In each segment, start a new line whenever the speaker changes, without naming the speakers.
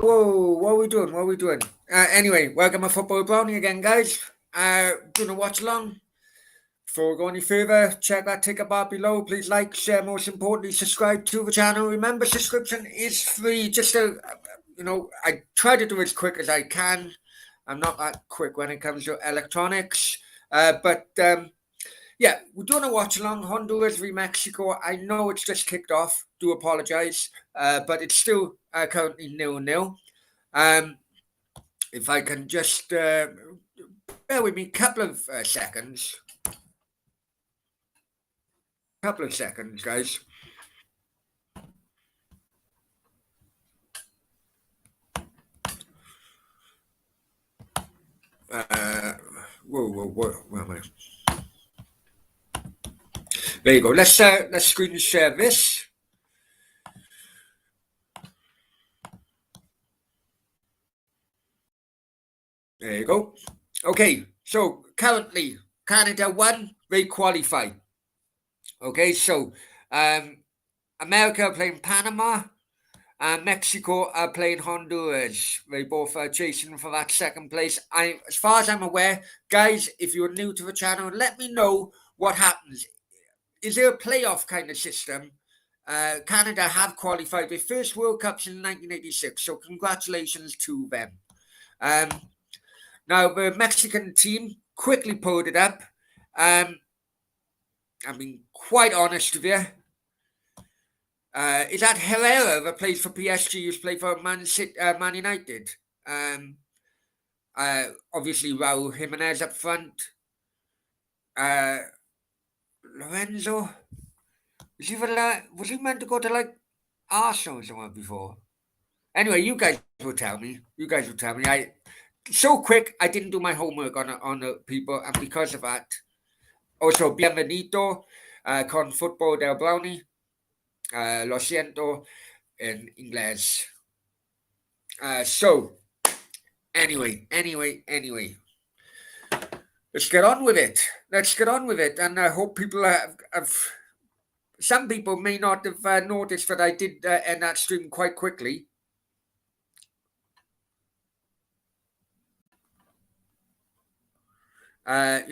whoa. What are we doing? What are we doing? Anyway, welcome to Football Brownie again, guys. Doing a watch along. Before we go any further, check that ticket bar below. Please like, share, most importantly, subscribe to the channel. Remember, subscription is free. Just to, I try to do it as quick as I can. I'm not that quick when it comes to electronics. Yeah, we're doing a watch along. Honduras v Mexico. I know it's just kicked off. Do apologize, but it's still currently 0-0. If I can just bear with me, couple of seconds, guys. Whoa, where am I? There you go. Let's screen share this. There you go. Okay, so currently Canada won, they qualify. Okay, so America are playing Panama and Mexico are playing Honduras. They both are chasing for that second place. As far as I'm aware, guys, if you're new to the channel, let me know what happens. Is there a playoff kind of system? Canada have qualified their first World Cups in 1986, so congratulations to them. Now, the Mexican team quickly pulled it up. I mean, quite honest with you. Is that Herrera that plays for PSG, who's played for Man United? Obviously, Raul Jimenez up front. Lorenzo? Was he meant to go to, like, Arsenal or somewhere before? Anyway, you guys will tell me. So quick, I didn't do my homework on the people, and because of that, also bienvenido con Football del Brownie. Lo siento in English. So, anyway. Let's get on with it. And I hope people have some people may not have noticed that I did end that stream quite quickly. I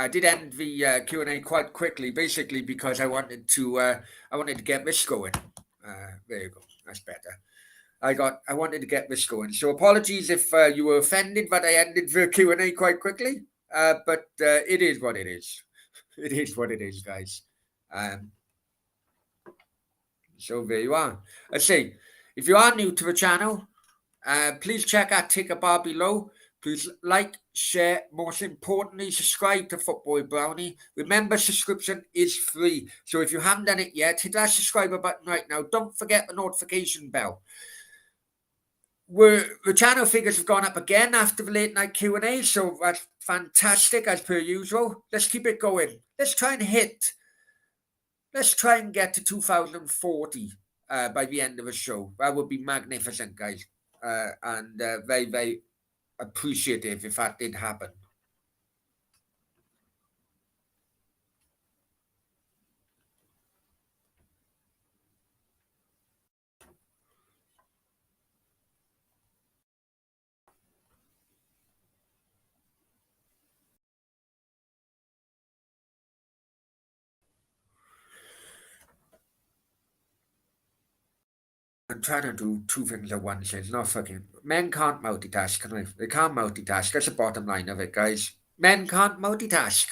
did end the Q&A quite quickly, basically because I wanted to get this going. There you go. That's better. I wanted to get this going. So apologies if you were offended that I ended the Q&A quite quickly. But it is what it is. It is what it is, guys. So there you are. Let's see. If you are new to the channel, please check our ticker bar below. Please like, share, most importantly, subscribe to Football Brownie. Remember, subscription is free. So if you haven't done it yet, hit that subscriber button right now. Don't forget the notification bell. The channel figures have gone up again after the late night Q&A, so that's fantastic as per usual. Let's keep it going. Let's try and get to 2040 by the end of the show. That would be magnificent, guys. And very, very appreciative if that did happen. I'm trying to do two things at once. It's not fucking... Men can't multitask, can they? They can't multitask. That's the bottom line of it, guys. Men can't multitask.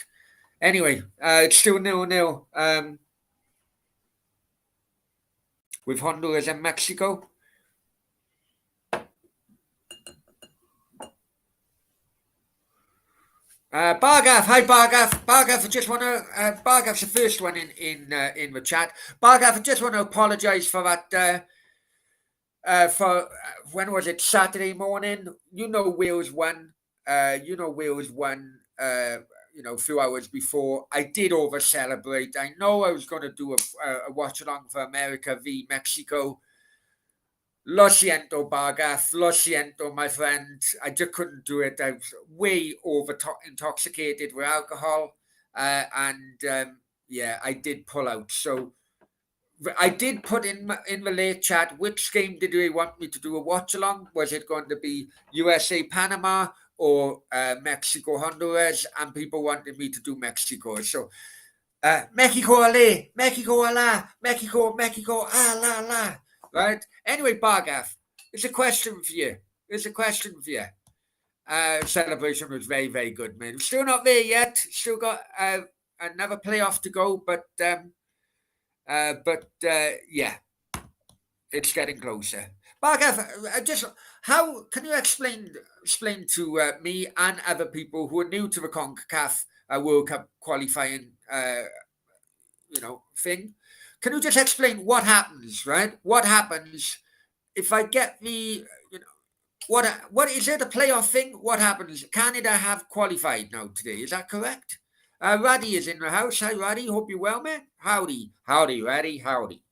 Anyway, it's still 0-0 with Honduras and Mexico. Bargav, hi Bargav. Bargav, I just want to. Bargav's the first one in the chat. Bargav, I just want to apologise for that. For when was it? Saturday morning. Wales won. Wales won. A few hours before. I did over celebrate. I know I was going to do a watch along for America v Mexico. Lo siento, Bargath. Lo siento, my friend. I just couldn't do it. I was way intoxicated with alcohol. I did pull out. So I did put in the late chat, which game did they want me to do a watch along? Was it going to be USA Panama or Mexico Honduras? And people wanted me to do Mexico. So Mexico ale, Mexico ala, Mexico ah la la. Right. Anyway, Bargaff, it's a question for you. It's a question for you. Celebration was very, very good, man. Still not there yet. Still got another playoff to go, but yeah, it's getting closer. Bargav, just how can you explain to me and other people who are new to the Concacaf World Cup qualifying, thing? Can you just explain what happens, right? What happens if I get the, you know, what is it a playoff thing? What happens? Canada have qualified now today. Is that correct? Raddy is in the house. Hi, Raddy. Hope you're well, man. Howdy, howdy, Raddy, howdy.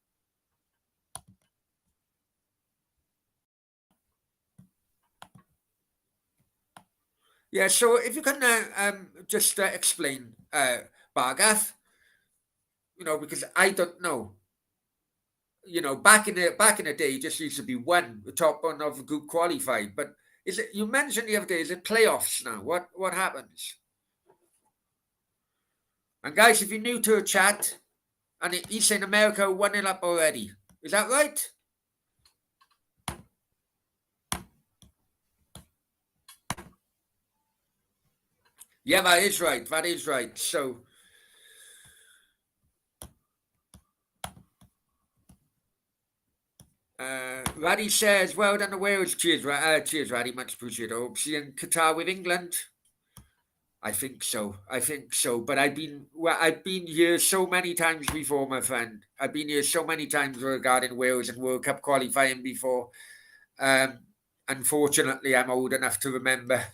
Yeah, so if you can just explain, Bargath, because I don't know. Back in the day, it just used to be the top one of the group qualified. But is it? You mentioned the other day, is it playoffs now? What happens? And guys, if you're new to a chat, and he's saying America 1-0 up already, is that right? Yeah, that is right. That is right. So. Raddy says, well done the Wales. Cheers, cheers, Raddy. Much appreciated. Hope see you in Qatar with England. I think so. I think so. But I've been here so many times before, my friend. I've been here so many times regarding Wales and World Cup qualifying before. Um, Unfortunately, I'm old enough to remember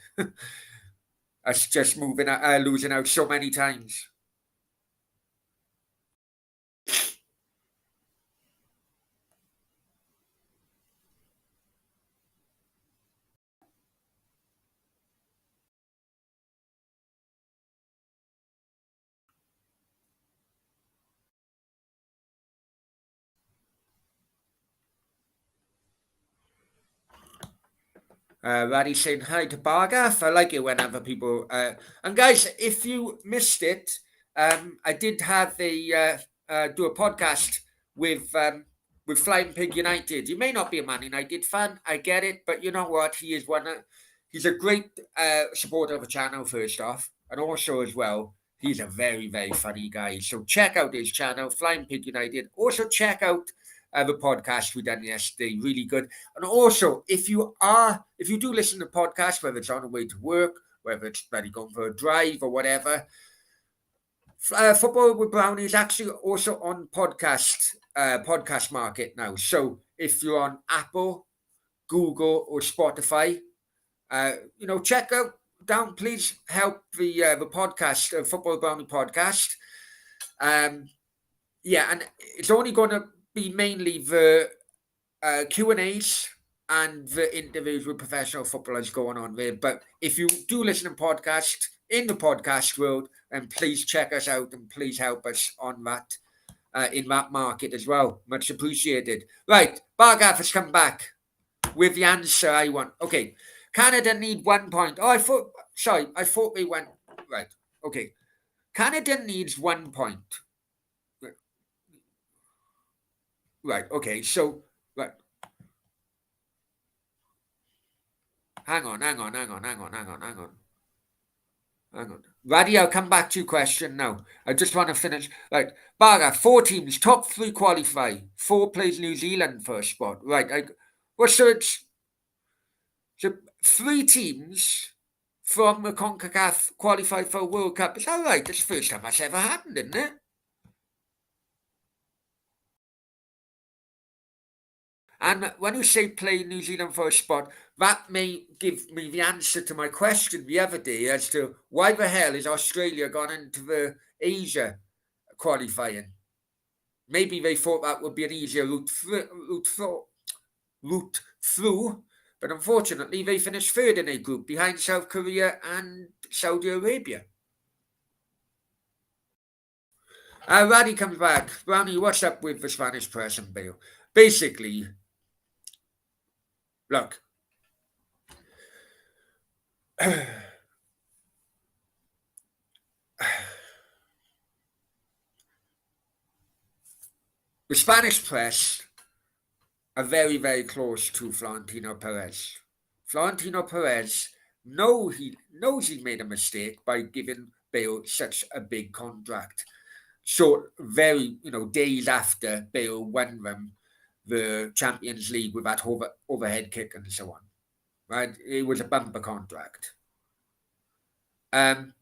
us just losing out so many times. Raddy saying hi to Bargath. I like it when other people. And guys, if you missed it, I did have do a podcast with Flying Pig United. You may not be a Man United fan, I get it, but you know what? He's a great supporter of the channel. First off, and also as well, he's a very very funny guy. So check out his channel, Flying Pig United. Also check out the podcast we done yesterday. Really good. And also, if you do listen to podcasts, whether it's on the way to work, whether it's bloody going for a drive or whatever, Football with Brownie is actually also on podcast market now. So if you're on Apple, Google, or Spotify, check out down. Please help the podcast, Football with Brownie podcast. Yeah, and it's only going to be mainly the Q&As and the interviews with professional footballers going on there. But if you do listen to podcasts in the podcast world, then please check us out and please help us on that in that market as well. Much appreciated. Right, Bargaff has come back with the answer I want. Okay, Canada need 1 point. Oh, I thought they went right. Okay, Canada needs 1 point. Right. Okay. So right. Hang on. Raddy, I'll come back to your question now. I just want to finish. Right. Baga, 4 teams, top 3 qualify. 4 plays New Zealand for a spot. Right. So 3 teams from the CONCACAF qualified for a World Cup. Is that right? That's the first time that's ever happened, isn't it? And when you say play New Zealand for a spot, that may give me the answer to my question the other day as to why the hell is Australia gone into the Asia qualifying. Maybe they thought that would be an easier route through, but unfortunately they finished third in a group behind South Korea and Saudi Arabia. Roddy comes back. Brownie, what's up with the Spanish press and Bale? Basically, look. The Spanish press are very, very close to Florentino Perez. Florentino Perez knows he's made a mistake by giving Bale such a big contract. So very, days after Bale won them the Champions League with that overhead kick and so on. Right? It was a bumper contract. Perez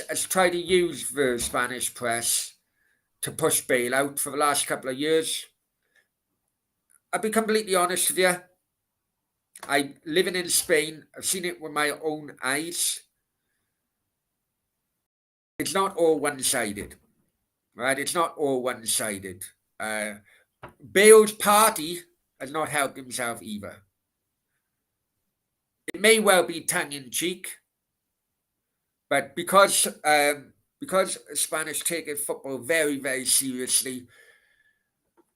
has tried to use the Spanish press to push Bale out for the last couple of years. I'll be completely honest with you. I living in Spain, I've seen it with my own eyes. It's not all one-sided, right? It's not all one-sided. Bale's party has not helped himself either. It may well be tongue-in-cheek, but because Spanish take football very, very seriously,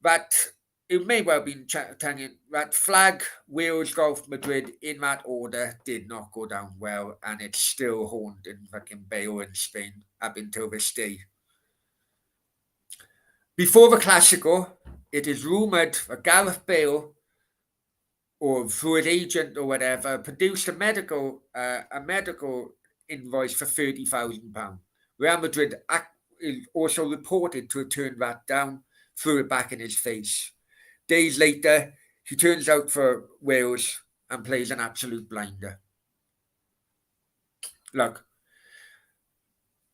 that it may well be tongue-in. That flag, Wales, Golf, Madrid, in that order, did not go down well, and it's still haunting fucking Bale in Spain up until this day. Before the Clásico, it is rumoured that Gareth Bale, or through his agent or whatever, produced a medical invoice for £30,000. Real Madrid is also reported to have turned that down, threw it back in his face. Days later, he turns out for Wales and plays an absolute blinder. Look,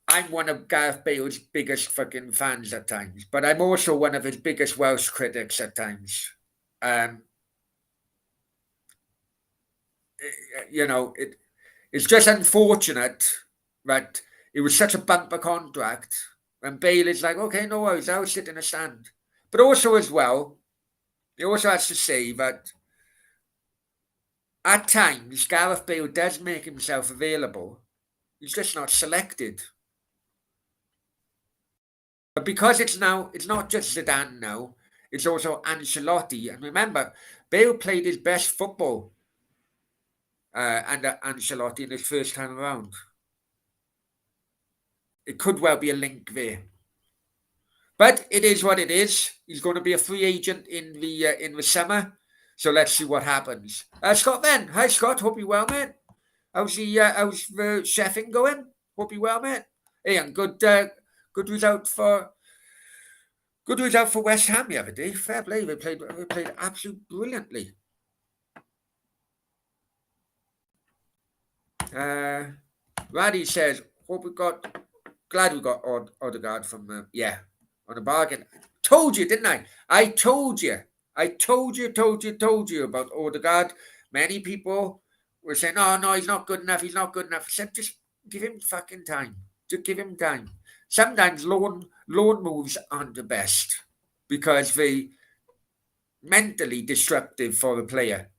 I'm one of Gareth Bale's biggest fucking fans at times, but I'm also one of his biggest Welsh critics at times. It's just unfortunate that it was such a bumper contract when Bale is like, okay, no worries, I'll sit in a stand. But also as well, he also has to say that at times Gareth Bale does make himself available. He's just not selected. But because it's not just Zidane now, it's also Ancelotti. And remember, Bale played his best football under Ancelotti in his first time around. It could well be a link there. But it is what it is. He's going to be a free agent in the summer. So let's see what happens. Scott then. Hi, Scott. Hope you're well, mate. How's the chefing going? Hope you're well, mate. Hey, and good result for West Ham the other day. Fair play. They played absolutely brilliantly. Raddy says, glad we got Odegaard from on a bargain. Told you, didn't I? I told you about Odegaard. Many people were saying, no, he's not good enough. I said, just give him fucking time. Just give him time. Sometimes loan moves aren't the best because they mentally disruptive for the player.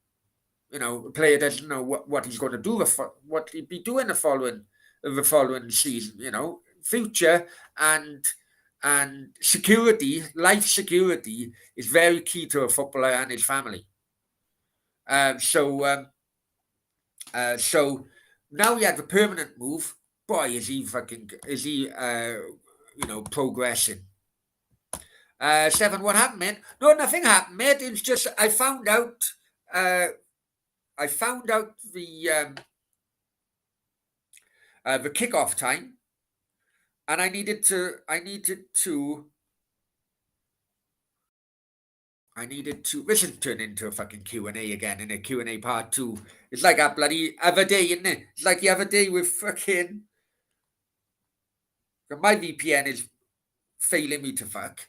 The player doesn't know what he's going to do, what he'd be doing the following season. Future and security, life security is very key to a footballer and his family. So now he had the permanent move. Boy, is he progressing. Stefan, what happened, mate? No, nothing happened, mate. It's just I found out the kickoff time, and I needed to. This is turned into a fucking Q&A again, in a Q&A part 2. It's like a bloody other day, isn't it? It's like the other day with fucking. My VPN is failing me to fuck.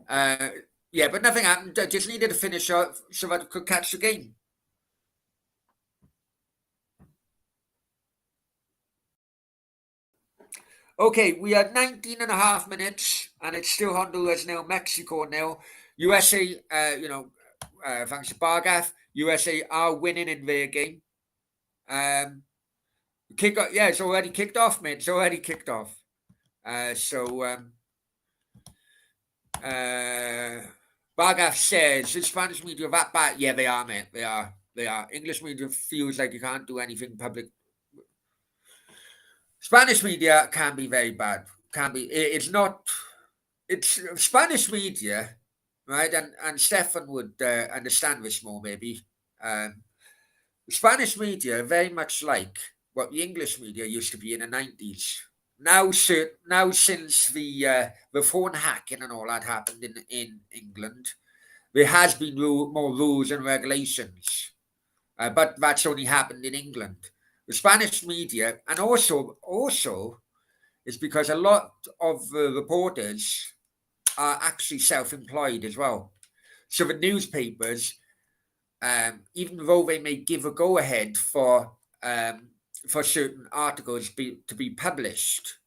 But nothing happened. I just needed to finish up so I could catch the game. Okay, we are 19 and a half minutes, and it's still Honduras nil, Mexico nil. USA, thanks to Bargath, USA are winning in their game. It's already kicked off, mate. It's already kicked off. Bargaff says, the Spanish media that bad? Yeah, they are, mate. They are. They are. English media feels like you can't do anything public. Spanish media can be very bad. Can be. It's not. It's Spanish media, right? And Stefan would understand this more, maybe. Um, Spanish media very much like what the English media used to be in the 90s. Now since the phone hacking and all that happened in England, there has been more rules and regulations, but that's only happened in England. The Spanish media, and also, it's because a lot of reporters are actually self-employed as well. So the newspapers, even though they may give a go-ahead for certain articles to be published,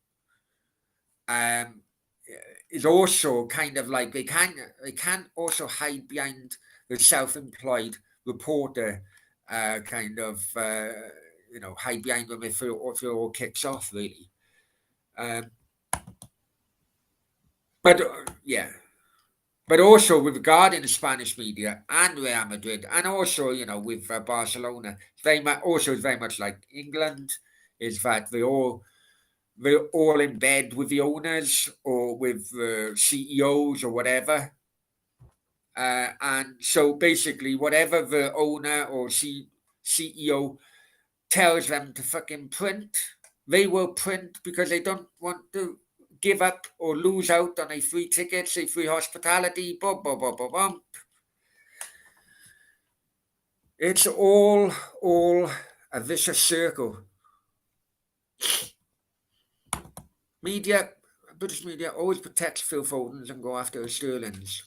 um, is also kind of like they can also hide behind the self-employed reporter, kind of hide behind them if it all kicks off really. Um, but yeah, but also with regarding the Spanish media and Real Madrid, and also with Barcelona, it's very much like England, is that they're all in bed with the owners or with the CEOs or whatever. And so basically, whatever the owner or CEO tells them to fucking print, they will print because they don't want to give up or lose out on a free tickets, a free hospitality, blah, blah, blah, blah, blah. It's all a vicious circle. British media always protects Phil Foden's and go after Sterling's.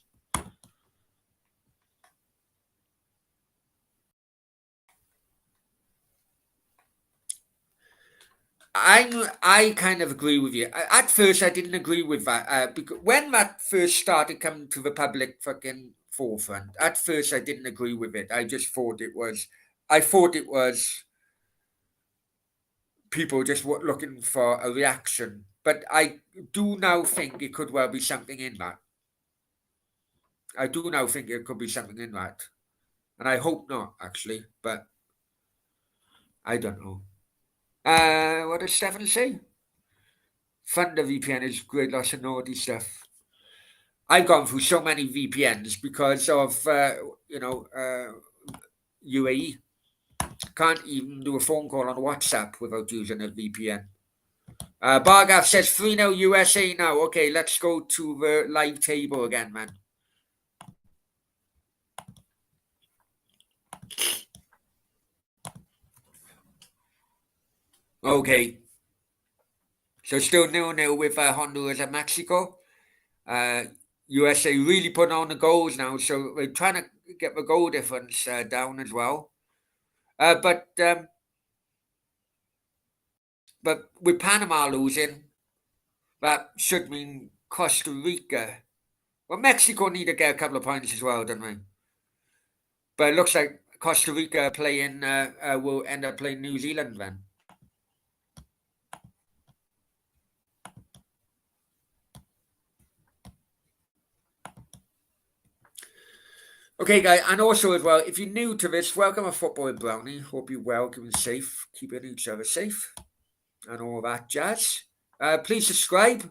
I kind of agree with you. At first, I didn't agree with that because when that first started coming to the public fucking forefront, at first I didn't agree with it. I just thought it was. I thought it was people just looking for a reaction. But I do now think it could well be something in that. I do now think it could be something in that, and I hope not actually, but I don't know. What does Stefan say? Thunder VPN is great, lots of naughty stuff. I've gone through so many VPNs because of UAE. Can't even do a phone call on WhatsApp without using a VPN. Bargav says 3-0 USA now. Okay, let's go to the live table again, man. Okay. So still 0-0 with Honduras and Mexico. USA really putting on the goals now, so we're trying to get the goal difference down as well. But with Panama losing, that should mean Costa Rica. Well, Mexico need to get a couple of points as well, don't we? But it looks like Costa Rica will end up playing New Zealand then. Okay, guys, and also as well, if you're new to this, welcome to Football with Brownie. Hope you're well, keeping safe, keeping each other safe, and all that jazz. Please subscribe.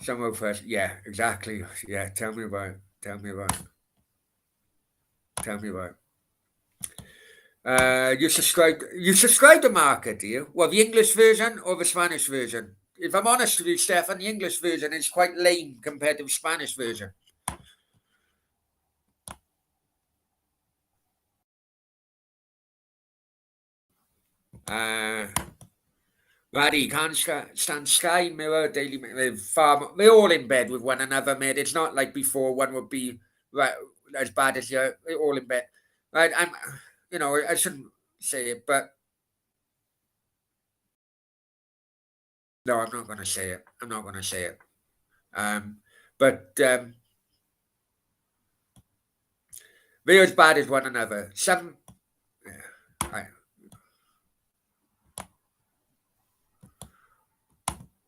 Some first, yeah, exactly. Yeah, tell me about it. Tell me about it. Tell me about it. You subscribe to Market, do you? Well, the English version or the Spanish version? If I'm honest with you, Stefan, the English version is quite lame compared to the Spanish version. Raddy, can't stand Sky, Mirror, Daily Mail. They're all in bed with one another, mate. It's not like before one would be right, as bad as you. They're all in bed. Right, I shouldn't say it, but no, I'm not going to say it. I'm not going to say it. But they're as bad as one another. Some,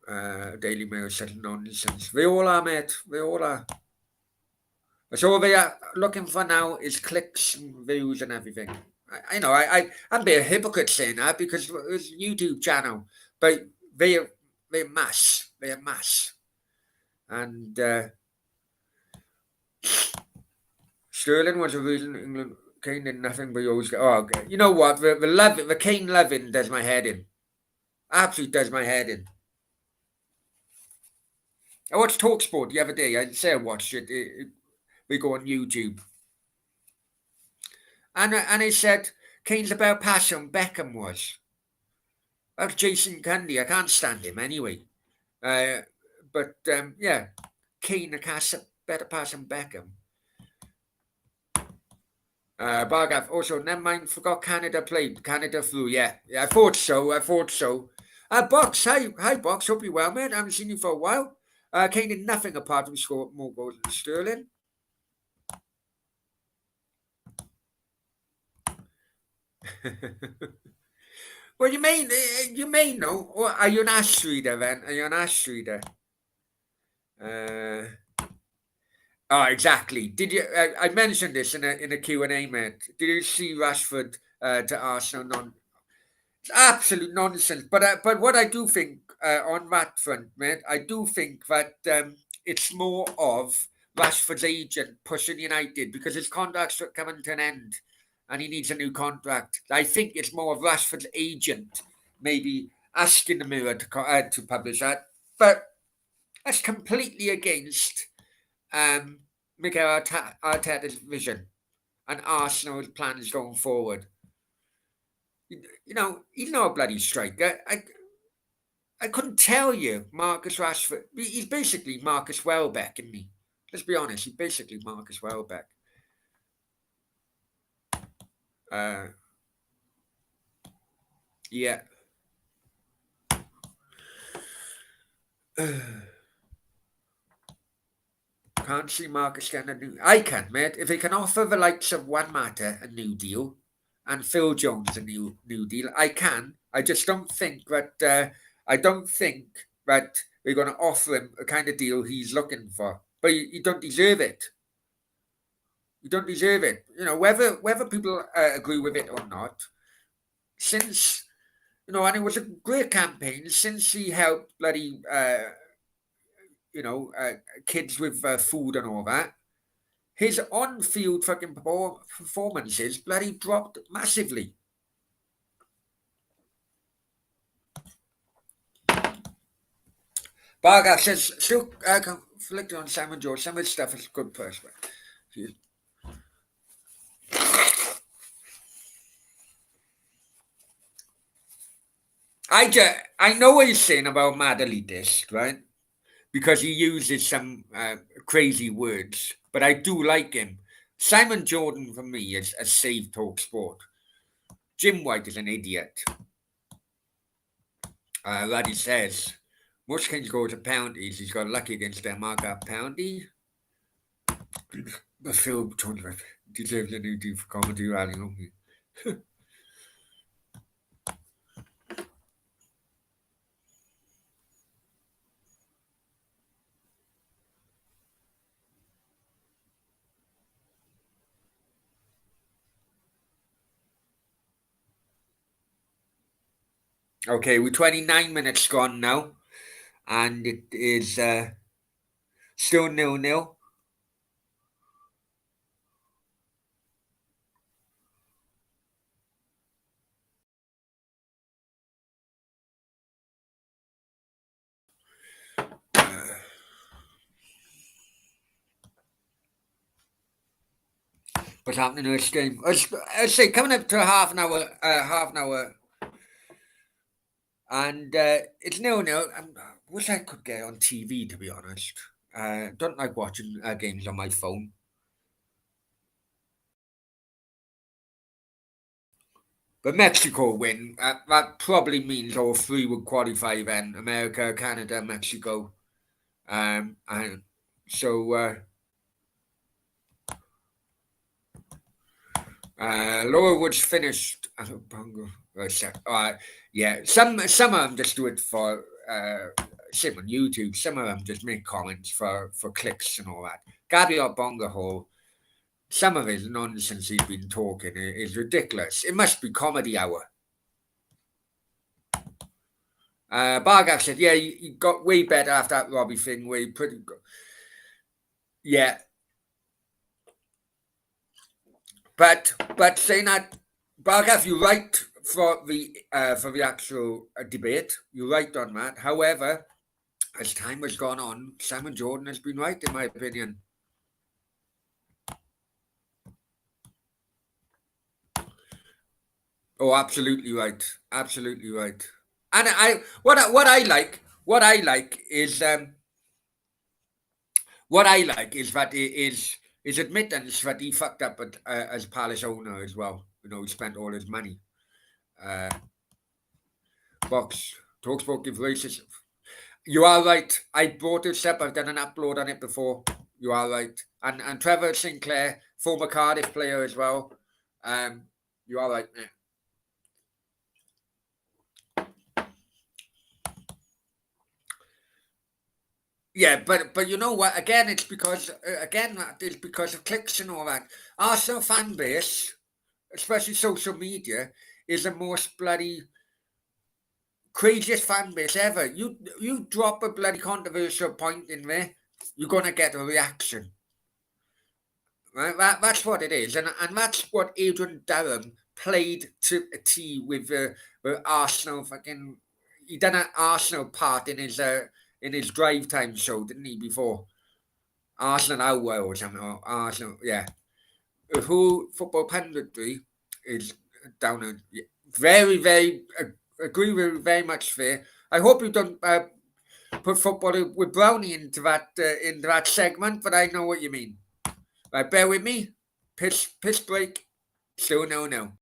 Daily Mail said nonsense. They all are, mate. They all are. That's all they are looking for now is clicks and views and everything. I know I'm being a hypocrite saying that because it's a YouTube channel, but they're mass. They're mass. And Sterling was a reason England Kane did nothing but always go, oh, okay. You know what? The Kane loving does my head in. Absolutely does my head in. I watched Talksport the other day. I say I watched it. We go on YouTube. And he said Kane's about passion Beckham was. That's Jason Cundy. I can't stand him anyway. But yeah, Kane a better pass than Beckham. Bargaff also, never mind, forgot Canada played. Canada flew, yeah. I thought so. Box, hi Box, hope you're well, mate. I haven't seen you for a while. Kane did nothing apart from score more goals than Sterling. Well, you may know. Or are you an Ash reader then? Are you an Ash reader? Exactly. Did you? I mentioned this in a Q&A, mate. Did you see Rashford to Arsenal? It's absolute nonsense. But what I do think on that front, mate, I do think that it's more of Rashford's agent pushing United because his contract's coming to an end, and he needs a new contract. I think it's more of Rashford's agent maybe asking the Mirror to publish that, but that's completely against Mikel Arteta's vision and Arsenal's plans going forward. You know, he's not a bloody striker. I couldn't tell you Marcus Rashford. He's basically Marcus Welbeck, isn't he? Let's be honest. He's basically Marcus Welbeck. Yeah. Can't see Marcus getting a new. I can, mate. If he can offer the likes of Juan Mata a new deal and Phil Jones a new deal, I can. I just don't think that. I don't think that we're going to offer him a kind of deal he's looking for. But you don't deserve it. You don't deserve it. You know, whether people agree with it or not. Since and it was a great campaign. Since he helped bloody kids with food and all that. His on-field fucking performances bloody dropped massively. Barga says, still conflicted on Simon George. Some of his stuff is good person. I know what he's saying about Madely Disc, right? Because he uses some crazy words, but I do like him. Simon Jordan, for me, is a saved talk sport. Jim White is an idiot. Raddy says, most Kings go to penalties. He's got lucky against their marker penalty. But Phil Jones deserves a new deal for comedy rallying on me. Okay, we're 29 minutes gone now, and it is still 0-0. What's happening in this game? I'd say coming up to half an hour, and it's 0-0. I wish I could get on TV, to be honest. Don't like watching games on my phone. But Mexico win. That probably means all three would qualify then. America, Canada, Mexico. And so Laura Woods finished. Yeah, some of them just do it for same on YouTube. Some of them just make comments for clicks and all that. Gabby Bonga, some of his nonsense he's been talking is ridiculous. It must be comedy hour. Bargav said, yeah, he got way better after that Robbie thing. Way pretty good. Yeah, but saying that, Bargav, you're right for the actual debate. You're right on that. However, as time has gone on, Simon Jordan has been right, in my opinion. Oh, absolutely right. Absolutely right. And what I like is that it is his admittance that he fucked up as Palace owner as well. You know, he spent all his money. Uh, Box Talksport give racist. You are right. I brought this up. I've done an upload on it before. You are right. And Trevor Sinclair, former Cardiff player as well. Um, you are right. Yeah, but you know what? Again, it's because of clicks and all that. Arsenal fan base, especially social media, is the most bloody craziest fan base ever. You drop a bloody controversial point in there, you're gonna get a reaction. Right? That's what it is, and that's what Adrian Durham played to a T with Arsenal. Fucking, he done an Arsenal part in his drive time show, didn't he? Before Arsenal Hour or something, or Arsenal, yeah. Who football punditry is down a very, very agree with very much fair. I hope you don't put football with Brownie into that segment, but I know what you mean. Right, bear with me. Piss break. Still no.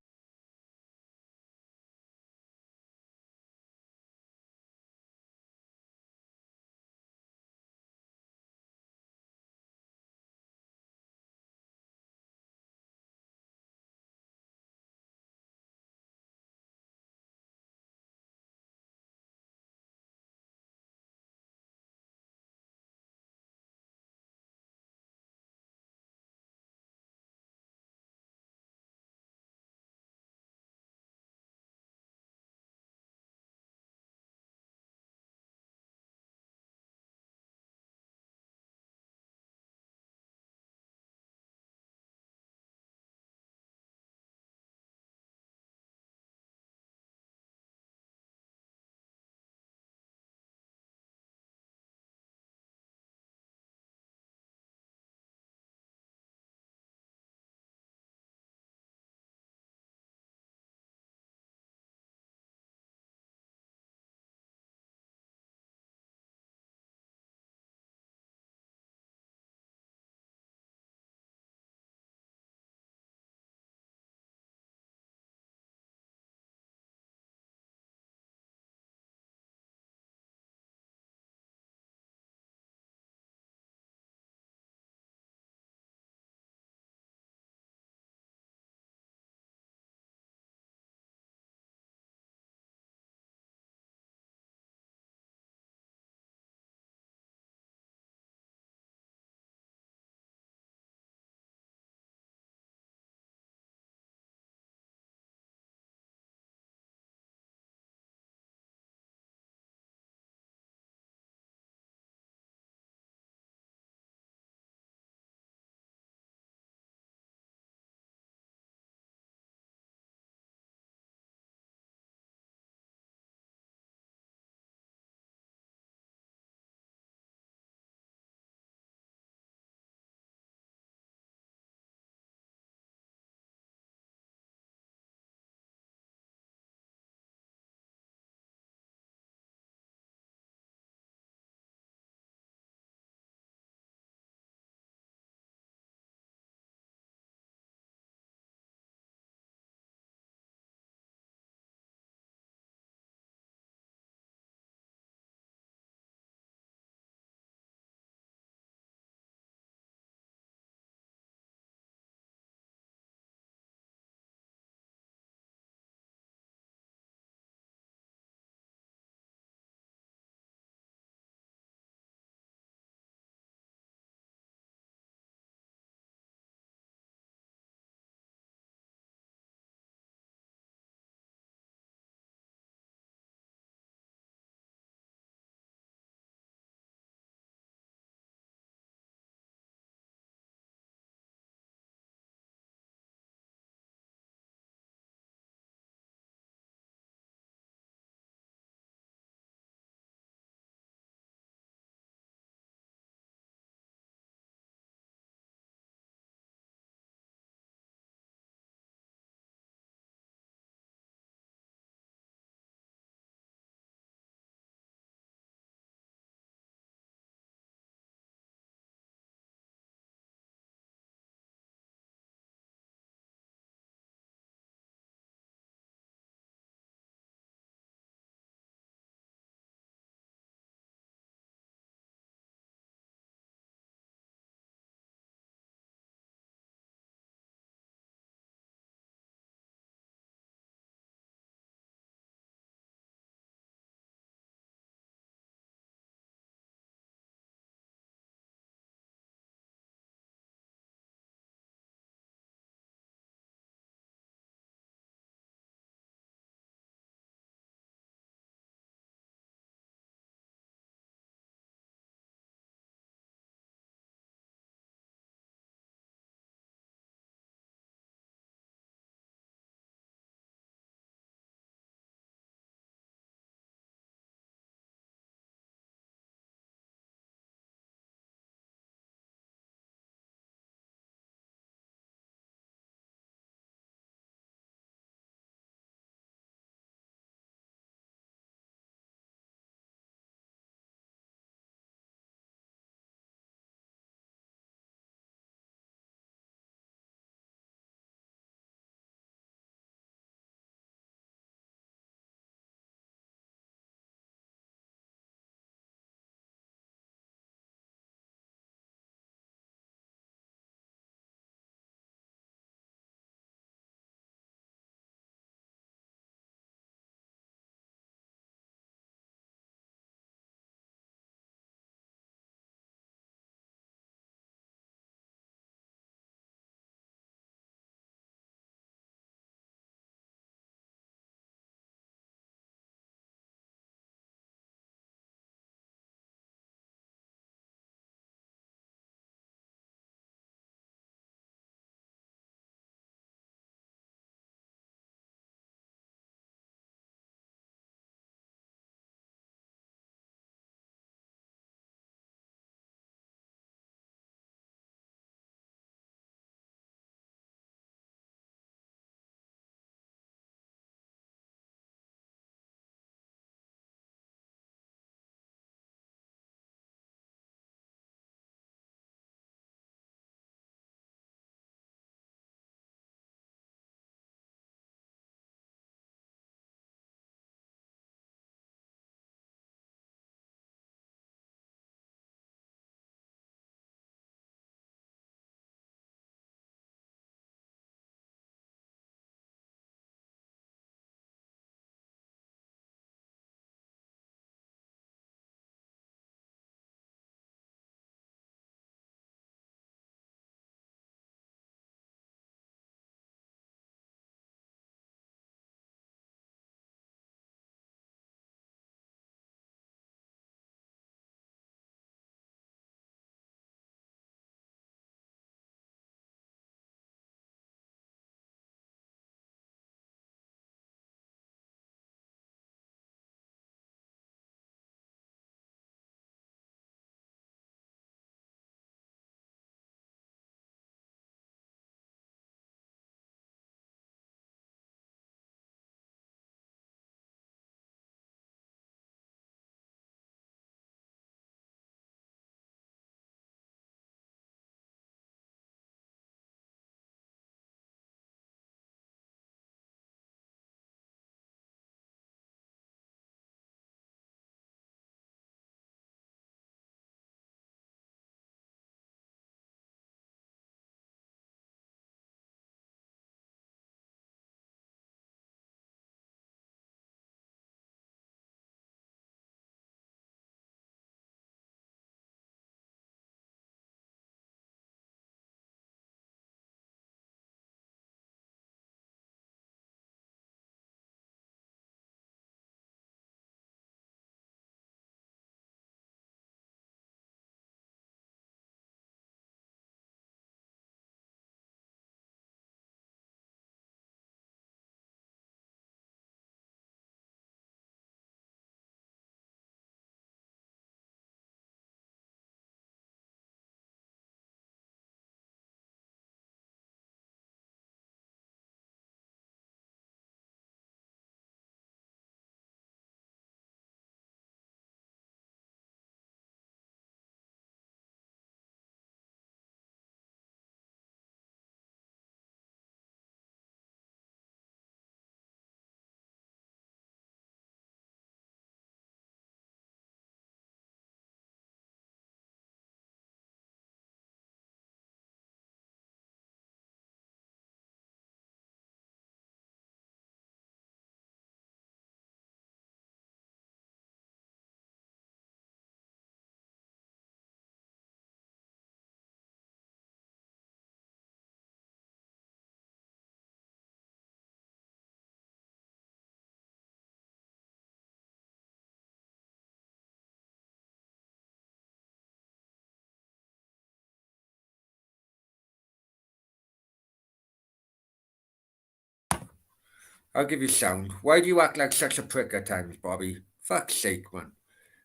I'll give you sound. Why do you act like such a prick at times, Bobby? Fuck's sake, man.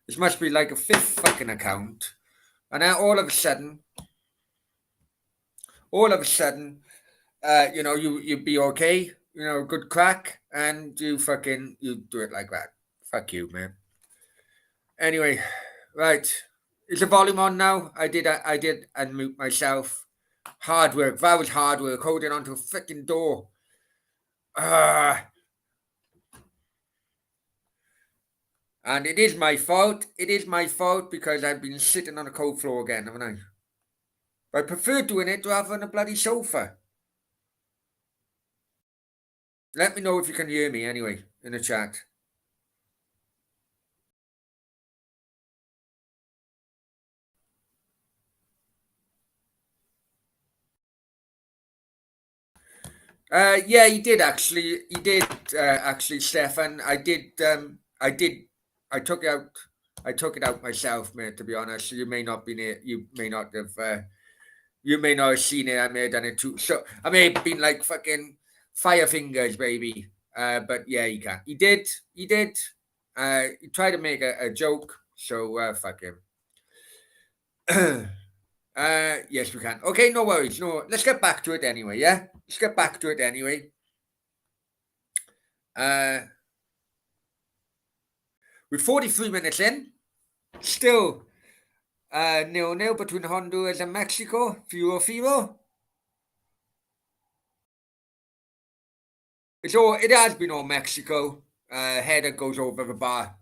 This must be like a fifth fucking account. And now all of a sudden, you'd be okay, good crack, and you do it like that. Fuck you, man. Anyway, right. Is the volume on now? I did unmute myself. Hard work. That was hard work, holding onto a freaking door. Ah. And it is my fault. It is my fault because I've been sitting on a cold floor again, haven't I? I prefer doing it rather than a bloody sofa. Let me know if you can hear me anyway in the chat. Yeah, he did actually. He did actually, Stefan. I did. I did. I took it out. I took it out myself, mate. To be honest, you may not be near. You may not have. You may not have seen it. I may have done it too. So I may have been like fucking fire fingers, baby. But yeah, he can. He did. He did. He tried to make a joke. So fuck him. Yes, we can. Okay, no worries. No, let's get back to it anyway. Yeah, let's get back to it anyway. Uh, we're 43 minutes in. Still 0-0 between Honduras and Mexico. 0-0. It has been all Mexico. Header goes over the bar.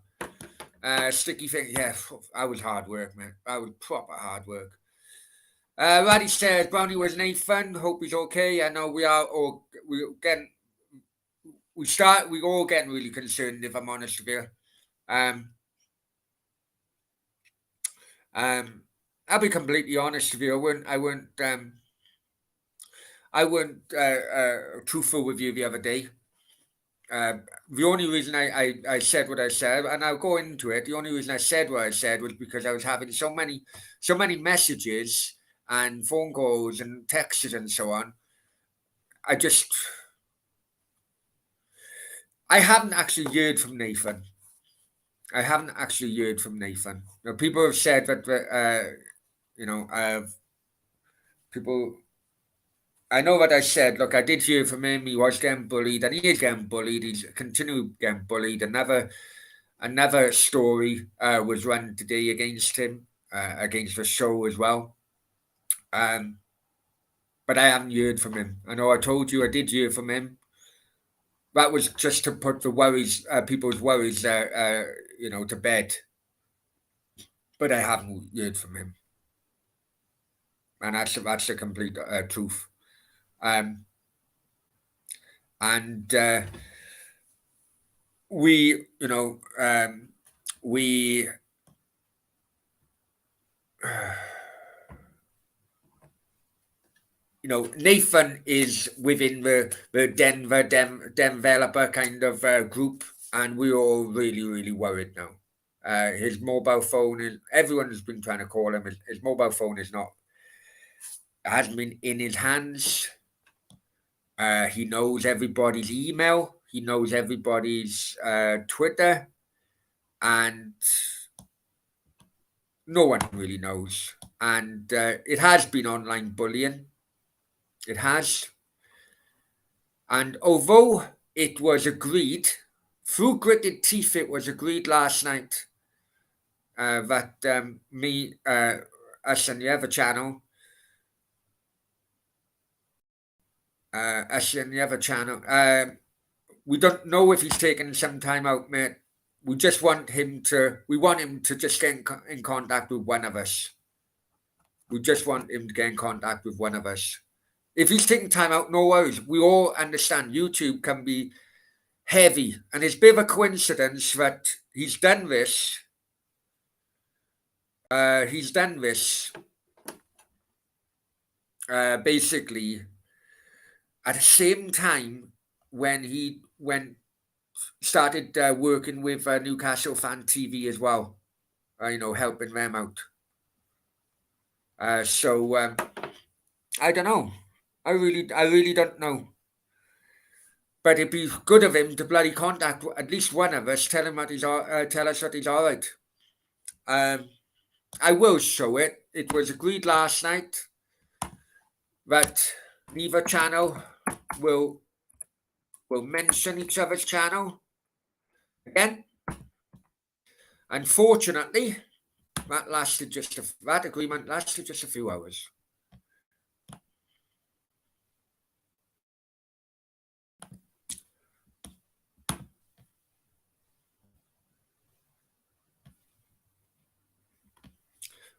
Sticky thing. Yeah, that was hard work, man. That was proper hard work. Raddy says Brownie was Nathan. Hope he's okay. I know we are all we're all getting really concerned, if I'm honest with you. Um, I'll be completely honest with you. I weren't truthful with you the other day. The only reason I said what I said, and I'll go into it. The only reason I said what I said was because I was having so many messages and phone calls and texts and so on. I just I haven't actually heard from Nathan. I haven't actually heard from Nathan. People have said that people. I know what I said. Look, I did hear from him. He was getting bullied, and he is getting bullied. He's continued getting bullied. Another story was run today against him, against the show as well. But I haven't heard from him. I know I told you I did hear from him. That was just to put the worries, people's worries, to bed. But I haven't heard from him, and that's the complete truth. Um, and we, you know, we Nathan is within the Denver developer kind of group, and we're all really, really worried now. His mobile phone is, everyone has been trying to call him. His mobile phone hasn't been in his hands. He knows everybody's email. He knows everybody's Twitter, and no one really knows. And it has been online bullying. It has. And although it was agreed, through gritted teeth, it was agreed last night that us and the other channel, we don't know if he's taking some time out, mate. We want him to just get in contact with one of us. We just want him to get in contact with one of us. If he's taking time out, no worries. We all understand YouTube can be heavy, and it's a bit of a coincidence that he's done this. Basically at the same time when he started working with Newcastle Fan TV as well, helping them out. I don't know. I really don't know. but it'd be good of him to bloody contact at least one of us, tell him that tell us that he's all right. I will show it. It was agreed last night that neither channel will mention each other's channel again. Unfortunately, that agreement lasted just a few hours.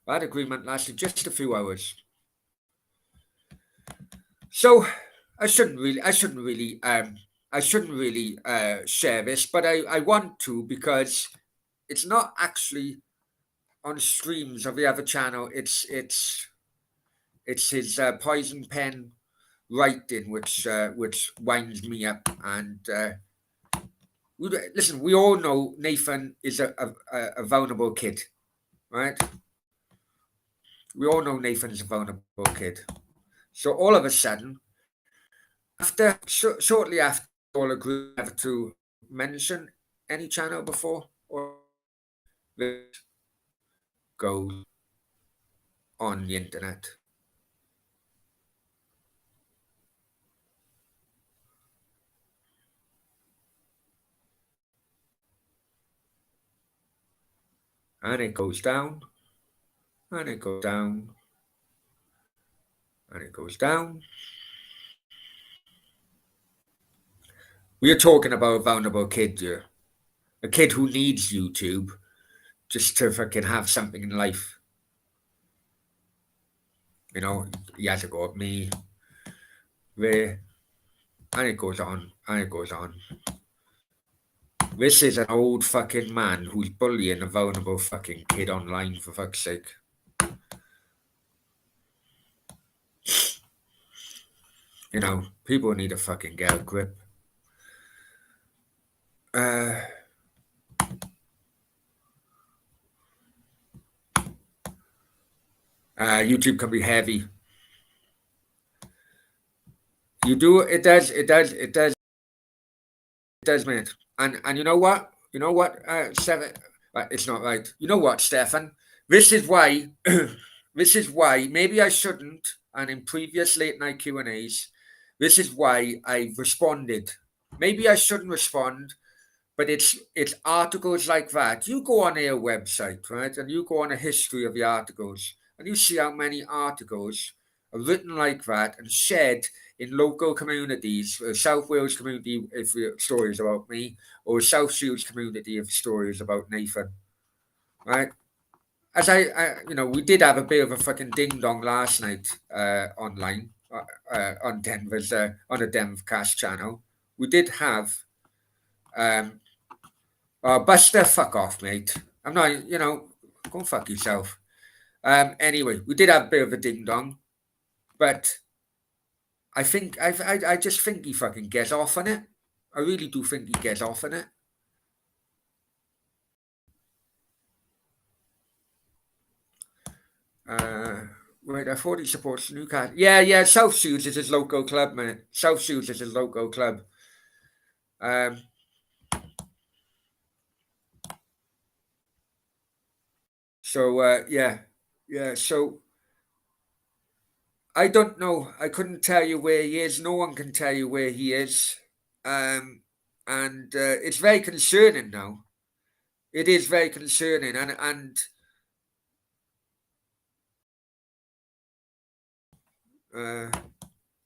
That agreement lasted just a few hours. So I shouldn't really share this, but I want to, because it's not actually on streams of the other channel. It's his poison pen writing which winds me up. And listen, we all know Nathan is a vulnerable kid, right? We all know Nathan's a vulnerable kid. So all of a sudden, shortly after, all agreed never to mention any channel before, or go on the internet. And it goes down, and it goes down, and it goes down. We are talking about a vulnerable kid here. A kid who needs YouTube just to fucking have something in life. You know, he has to go at me, there, and it goes on, and it goes on. This is an old fucking man who's bullying a vulnerable fucking kid online, for fuck's sake. You know, people need to fucking get a grip. YouTube can be heavy. It does, mate. And you know what? Seven. It's not right. You know what, Stefan? This is why. This is why. Maybe I shouldn't. And in previous late night Q&As, this is why I responded. Maybe I shouldn't respond, but it's articles like that. You go on their website, right, and you go on a history of the articles, and you see how many articles are written like that and shared in local communities, South Wales community if stories about me, or South Shields community if stories about Nathan, right? As we did have a bit of a fucking ding dong last night online on Denver's on a Denvercast channel. We did have Buster, fuck off, mate. I'm not, go and fuck yourself. Anyway, we did have a bit of a ding dong, but I think I just think he fucking gets off on it. I really do think he gets off on it. Right, I thought he supports Newcastle. Yeah, South Shields is his local club, man. South Shields is his local club. So yeah. So I don't know. I couldn't tell you where he is. No one can tell you where he is. And it's very concerning now. It is very concerning, and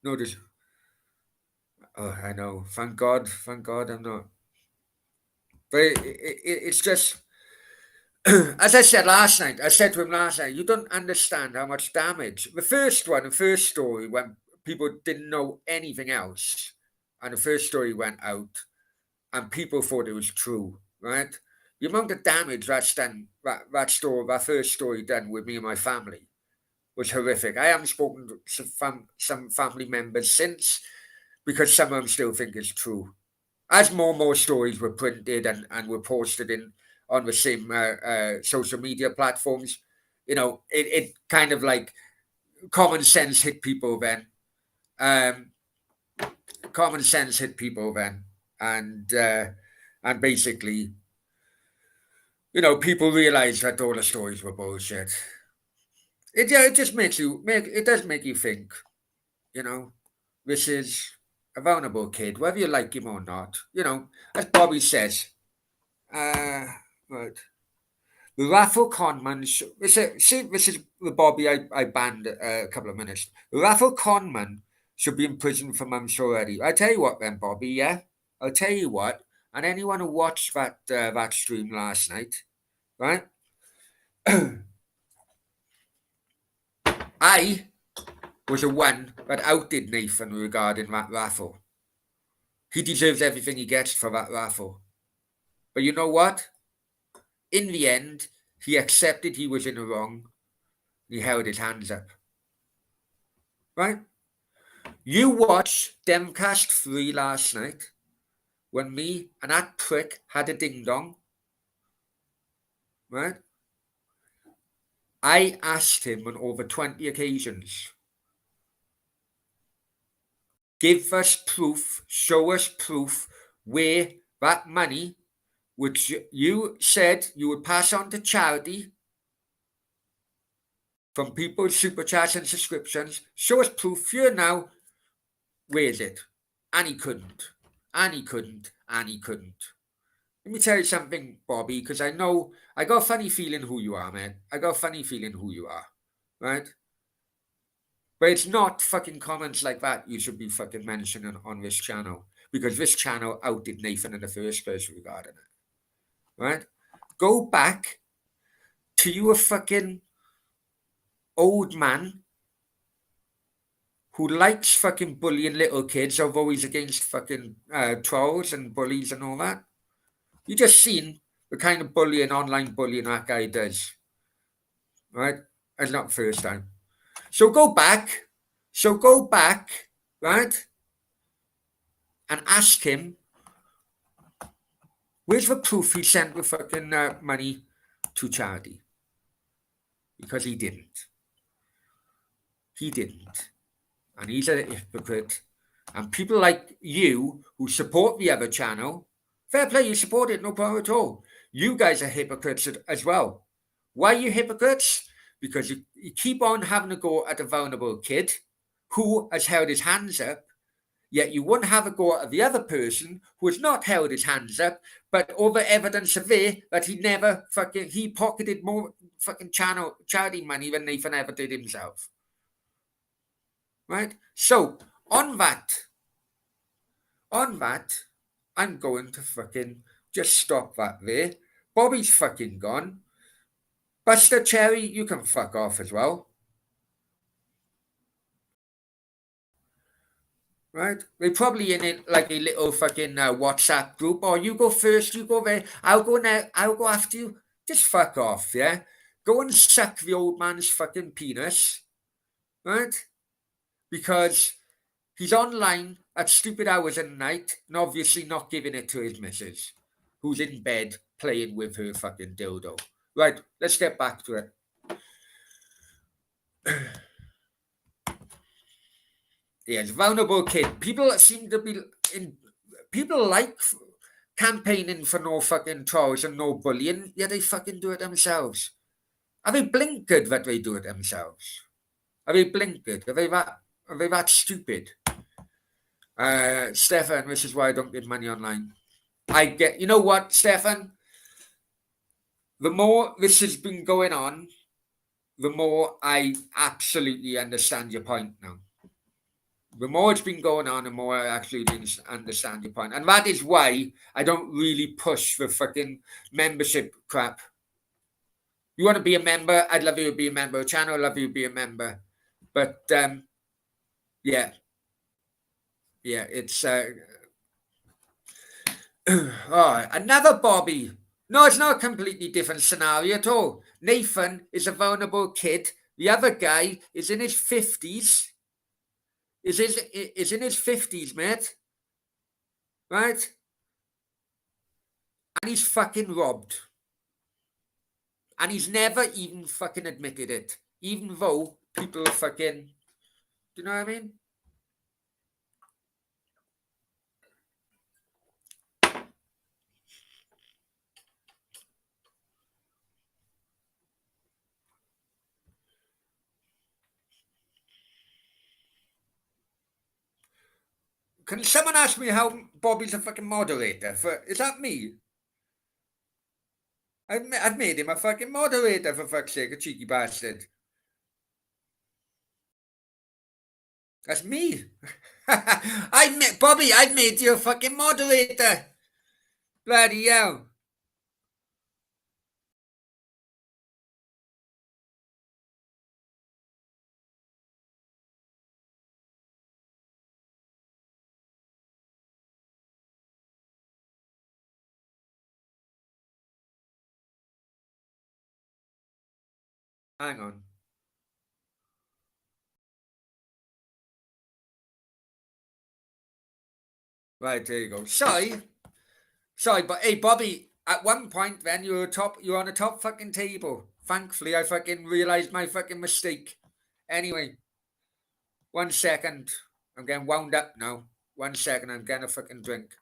no, there's. Oh, I know. Thank God I'm not. But it's just, as I said last night. I said to him last night, you don't understand how much damage. The first story, when people didn't know anything else, and the first story went out, and people thought it was true, right? The amount of damage that's done, that first story done with me and my family was horrific. I haven't spoken to some family members since, because some of them still think it's true. As more and more stories were printed and were posted on the same social media platforms, it kind of like common sense hit people then. common sense hit people then, and basically, people realize that all the stories were bullshit. It just it does make you think. This is a vulnerable kid, whether you like him or not. As Bobby says, right. The raffle conman. This is the Bobby I banned a couple of minutes. The raffle conman should be in prison for months already. I tell you what, then, Bobby. Yeah, I'll tell you what. And anyone who watched that stream last night, right? I was the one that outdid Nathan regarding that raffle. He deserves everything he gets for that raffle. But you know what? In the end, he accepted he was in the wrong. He held his hands up. Right? You watched Demcast 3 last night when me and that prick had a ding-dong. Right? I asked him on over 20 occasions, give us proof, show us proof where that money, which you said you would pass on to charity from people's super chats and subscriptions, show us proof here now. Where is it? And he couldn't. And he couldn't. And he couldn't. Let me tell you something, Bobby, because I know I got a funny feeling who you are, man. I got a funny feeling who you are, right? But it's not fucking comments like that you should be fucking mentioning on this channel, because this channel outdid Nathan in the first place regarding it, right? Go back to you a fucking old man who likes fucking bullying little kids, although he's against fucking trolls and bullies and all that. You just seen the kind of bullying, online bullying that guy does, right? It's not the first time. So go back, right? And ask him, where's the proof he sent the fucking money to charity? Because he didn't. He didn't. And he's a hypocrite. And people like you who support the other channel, fair play, you support it, no problem at all. You guys are hypocrites as well. Why are you hypocrites? Because you keep on having a go at a vulnerable kid who has held his hands up, yet you wouldn't have a go at the other person who has not held his hands up, but over evidence of that he pocketed more fucking charity money than Nathan ever did himself. Right? So, on that, I'm going to fucking just stop that there. Bobby's fucking gone. Buster Cherry, you can fuck off as well. Right? They're probably in it like a little fucking WhatsApp group. Oh, you go first, you go there. I'll go now, I'll go after you. Just fuck off, yeah? Go and suck the old man's fucking penis. Right? Because he's online at stupid hours at night and obviously not giving it to his missus, who's in bed playing with her fucking dildo. Right, let's get back to it. Yes, vulnerable kid. People seem to be people like campaigning for no fucking trolls and no bullying, yet they fucking do it themselves. Are they blinkered that they do it themselves? Are they blinkered? Are they that stupid? Stefan, this is why I don't get money online. You know what, Stefan? The more this has been going on, the more I absolutely understand your point now. The more it's been going on, the more I actually understand your point. And that is why I don't really push the fucking membership crap. You want to be a member? I'd love you to be a member. Channel, I'd love you to be a member. But, yeah, it's... another Bobby. No, it's not a completely different scenario at all. Nathan is a vulnerable kid. The other guy is in his 50s. Is in his 50s, mate. Right? And he's fucking robbed. And he's never even fucking admitted it. Even though people fucking... Do you know what I mean? Can someone ask me how Bobby's a fucking moderator? Is that me? I've made him a fucking moderator, for fuck's sake, a cheeky bastard. That's me. Bobby, I made you a fucking moderator. Bloody hell. Hang on. Right, there you go. Sorry, but hey, Bobby, at one point then you're on the top fucking table. Thankfully, I fucking realised my fucking mistake. Anyway, 1 second. I'm getting wound up now. 1 second, I'm getting a fucking drink.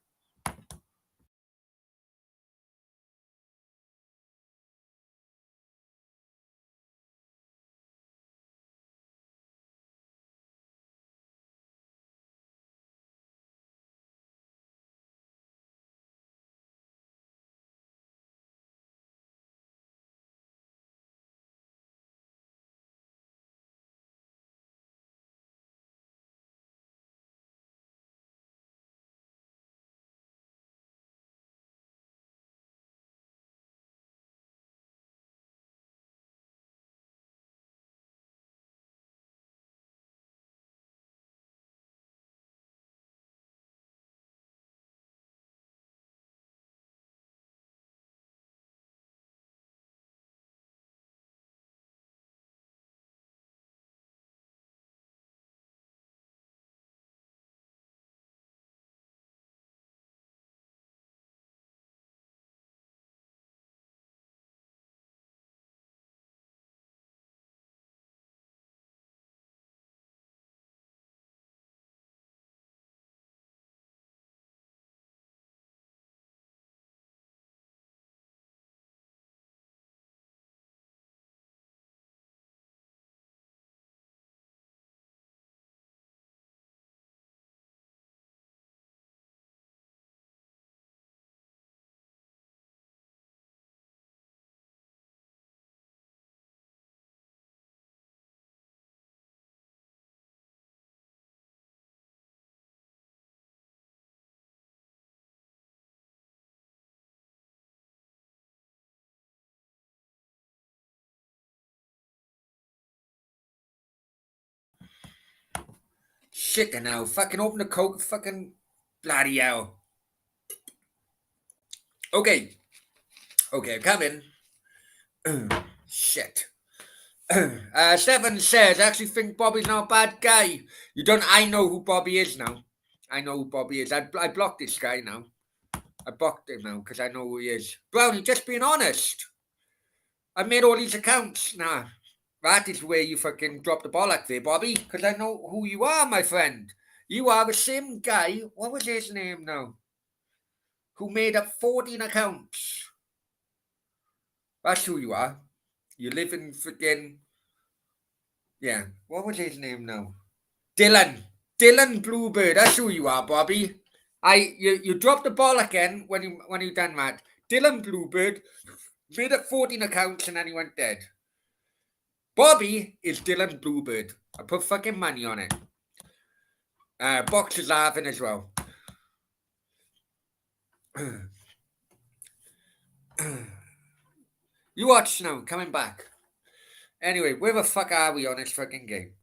Shit now. Fucking open the coke. Fucking bloody hell. Okay. Okay, come in. Shit. Stefan says, I actually think Bobby's not a bad guy. You don't. I know who Bobby is now. I know who Bobby is. I blocked this guy now. I blocked him now because I know who he is. Brownie, just being honest. I made all these accounts. Nah, that is where you fucking drop the bollock there, Bobby, because I know who you are, my friend. You are the same guy. What was his name now? Who made up 14 accounts. That's who you are. You live in freaking. Yeah. What was his name now? Dylan. Dylan Bluebird. That's who you are, Bobby. You dropped the ball again when you done that. Dylan Bluebird made up 14 accounts and then he went dead. Bobby is Dylan Bluebird. I put fucking money on it. Box is laughing as well. You watch now, coming back. Anyway, where the fuck are we on this fucking game?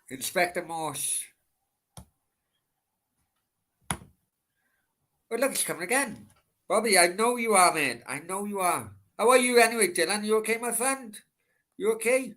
Inspector Morse. Oh, look, he's coming again. Bobby, I know you are, man. I know you are. How are you anyway, Dylan? You okay, my friend? You okay?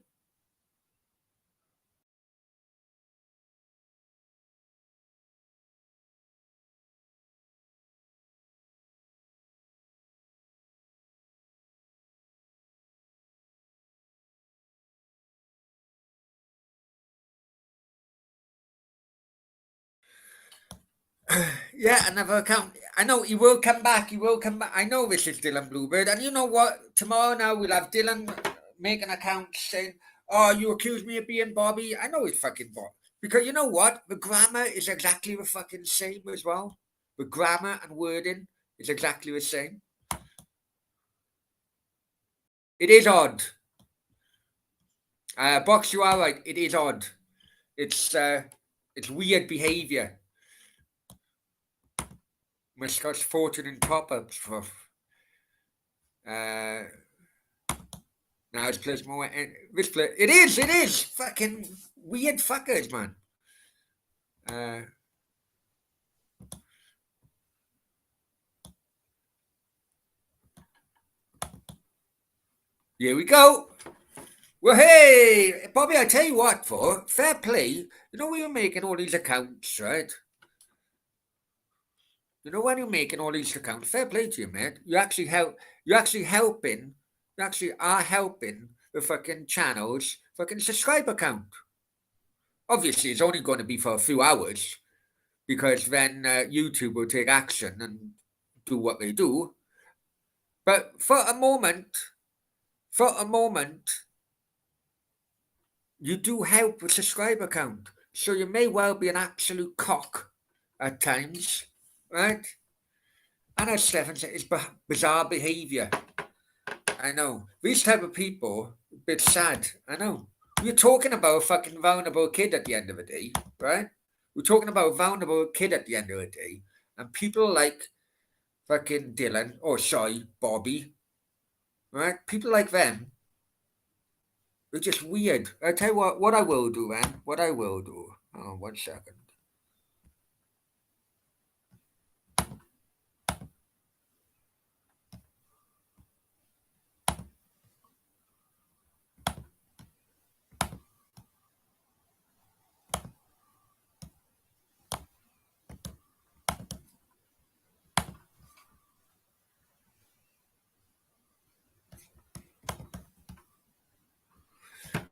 Yeah, another account. I know he will come back. He will come back. I know this is Dylan Bluebird. And you know what? Tomorrow now we'll have Dylan make an account saying, "Oh, you accuse me of being Bobby." I know it's fucking Bob. Because you know what? The grammar is exactly the fucking same as well. The grammar and wording is exactly the same. It is odd. Box, you are right. It is odd. It's weird behaviour. Mascot's fortune and top ups for now it's plays more and this play it is fucking weird fuckers, man. Uh Here we go. Well, hey, Bobby, I tell you what, for fair play. You know when you're making all these accounts, right? You know when you're making all these accounts, fair play to you, man. You actually help. You're actually helping. You actually are helping the fucking channel's fucking subscriber count. Obviously, it's only going to be for a few hours because then YouTube will take action and do what they do. But for a moment, you do help with subscriber count. So you may well be an absolute cock at times, right? And as Stefan said, it's bizarre behaviour. I know. These type of people, a bit sad. I know. We're talking about a fucking vulnerable kid at the end of the day, right? We're talking about a vulnerable kid at the end of the day. And people like fucking Dylan, or sorry, Bobby, right? People like them, they're just weird. I tell you what I will do, man. What I will do. Oh, 1 second.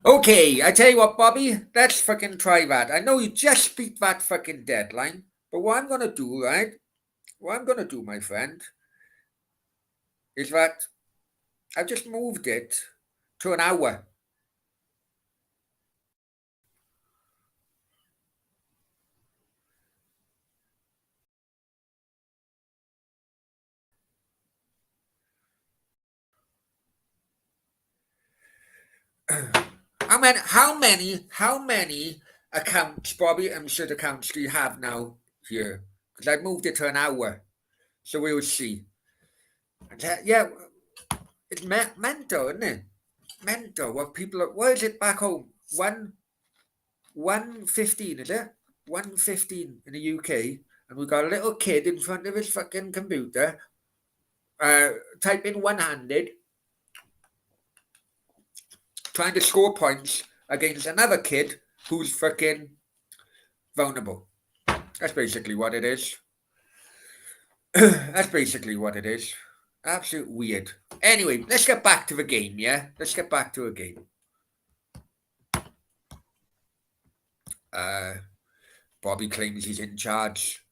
Okay, I tell you what, Bobby, let's fucking try that. I know you just beat that fucking deadline, but what I'm gonna do, right? What I'm gonna do, my friend, is that I've just moved it to an hour. How many accounts, Bobby, should accounts do you have now here? Because I moved it to an hour, so we'll see. Yeah, it's mental, isn't it? Mental. What people are? What is it back home? 1:15, is it? 1:15 in the UK, and we've got a little kid in front of his fucking computer, typing one-handed, trying to score points against another kid who's fucking vulnerable. That's basically what it is. That's basically what it is. Absolute weird. Anyway, let's get back to the game, yeah? Let's get back to a game. Bobby claims he's in charge.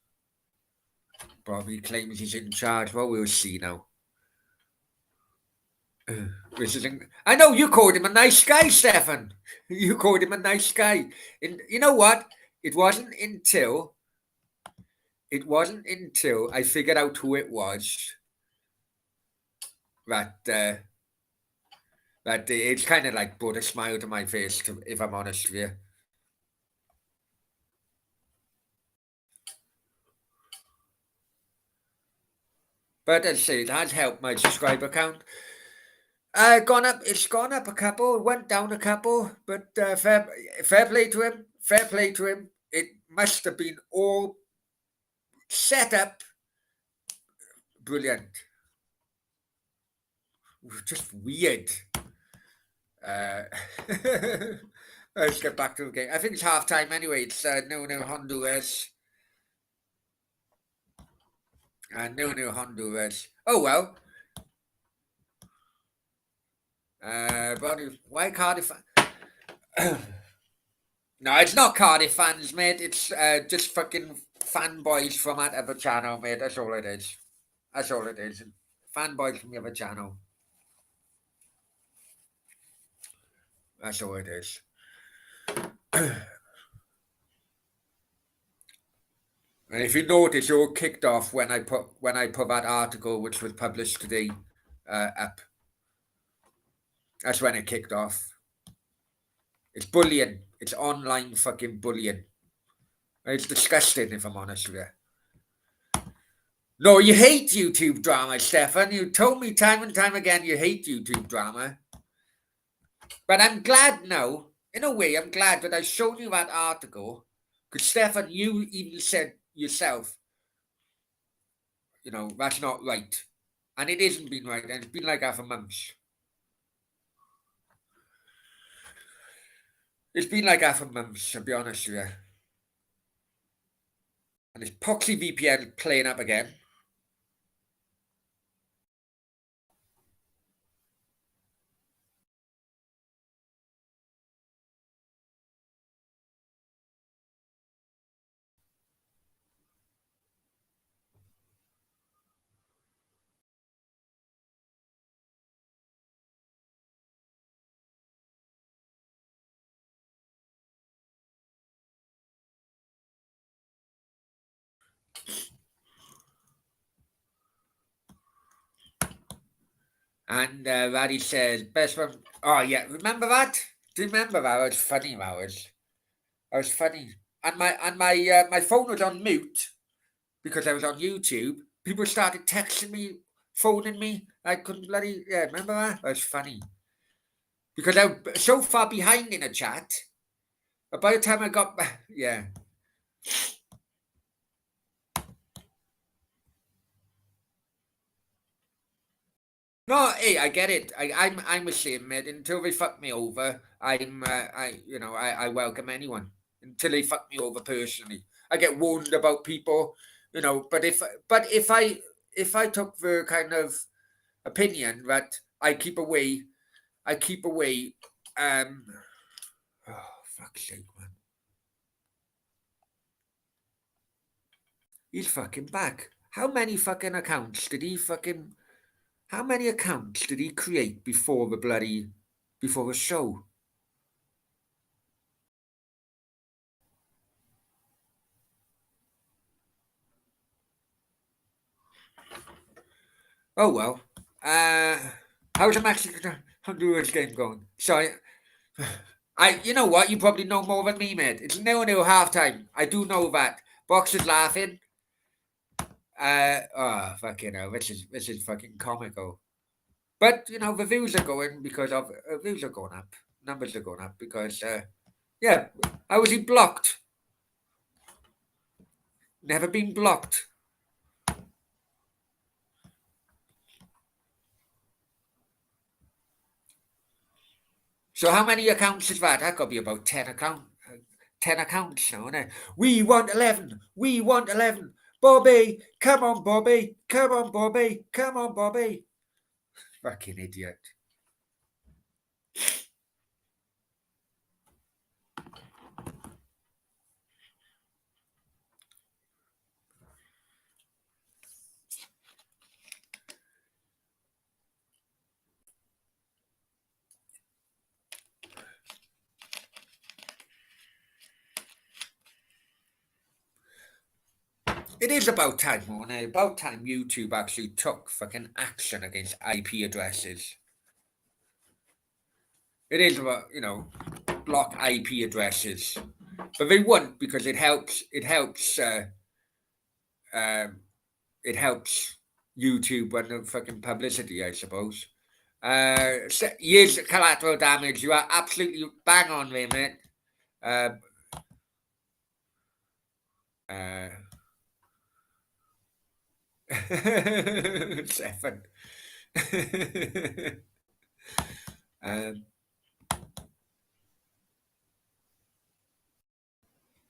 Bobby claims he's in charge. Well, we'll see now. I know you called him a nice guy, Stefan. You called him a nice guy. And you know what? It wasn't until I figured out who it was that that it's kind of like brought a smile to my face, if I'm honest with you. But as I say, it has helped my subscriber count. Gone up. It's gone up a couple. Went down a couple. But fair play to him. Fair play to him. It must have been all set up. Brilliant. Just weird. Uh, let's get back to the game. I think it's half time anyway. It's 0-0 Honduras. 0-0 Honduras. Oh well. But why Cardiff? No, it's not Cardiff fans, mate. It's just fucking fanboys from that other channel, mate. That's all it is. That's all it is. Fanboys from the other channel. That's all it is. And if you notice, it all kicked off when I put that article, which was published today, up. That's when it kicked off. It's bullying. It's online fucking bullying. It's disgusting, if I'm honest with you. No, you hate YouTube drama, Stefan. You told me time and time again you hate YouTube drama. But I'm glad now. In a way, I'm glad that I showed you that article. Because, Stefan, you even said yourself, that's not right. And it isn't been right. And it's been like that for months. It's been like that for months, I'll be honest with you. And it's Proxy VPN playing up again. And Raddy says, best one. Oh, yeah. Remember that? Do you remember that? It was funny, that was. It was funny. And my phone was on mute because I was on YouTube. People started texting me, phoning me. I couldn't bloody. Yeah, remember that? It was funny. Because I was so far behind in a chat. But by the time I got. Yeah. No, hey, I get it. I'm ashamed, mate. Until they fuck me over, I welcome anyone. Until they fuck me over personally, I get warned about people, But if I took the kind of opinion that I keep away. Oh, fuck's sake, man. He's fucking back. How many fucking accounts did he fucking? How many accounts did he create before the show? Oh well. How's the Mexican Honduras game going? Sorry. You know what? You probably know more than me, mate. It's 0-0 halftime. I do know that. Box is laughing. Fucking hell. This is fucking comical. But the views are going because of views are going up. Numbers are going up because yeah. How was he blocked? Never been blocked. So how many accounts is that? That could be about 10 accounts now, isn't it? We want 11. We want 11. Bobby, come on, Bobby. Come on, Bobby. Come on, Bobby. Fucking idiot. It is about time, Mona. About time YouTube actually took fucking action against IP addresses. It is about, block IP addresses. But they won't because it helps YouTube when the fucking publicity, I suppose. Years of collateral damage. You are absolutely bang on there, mate. Seven.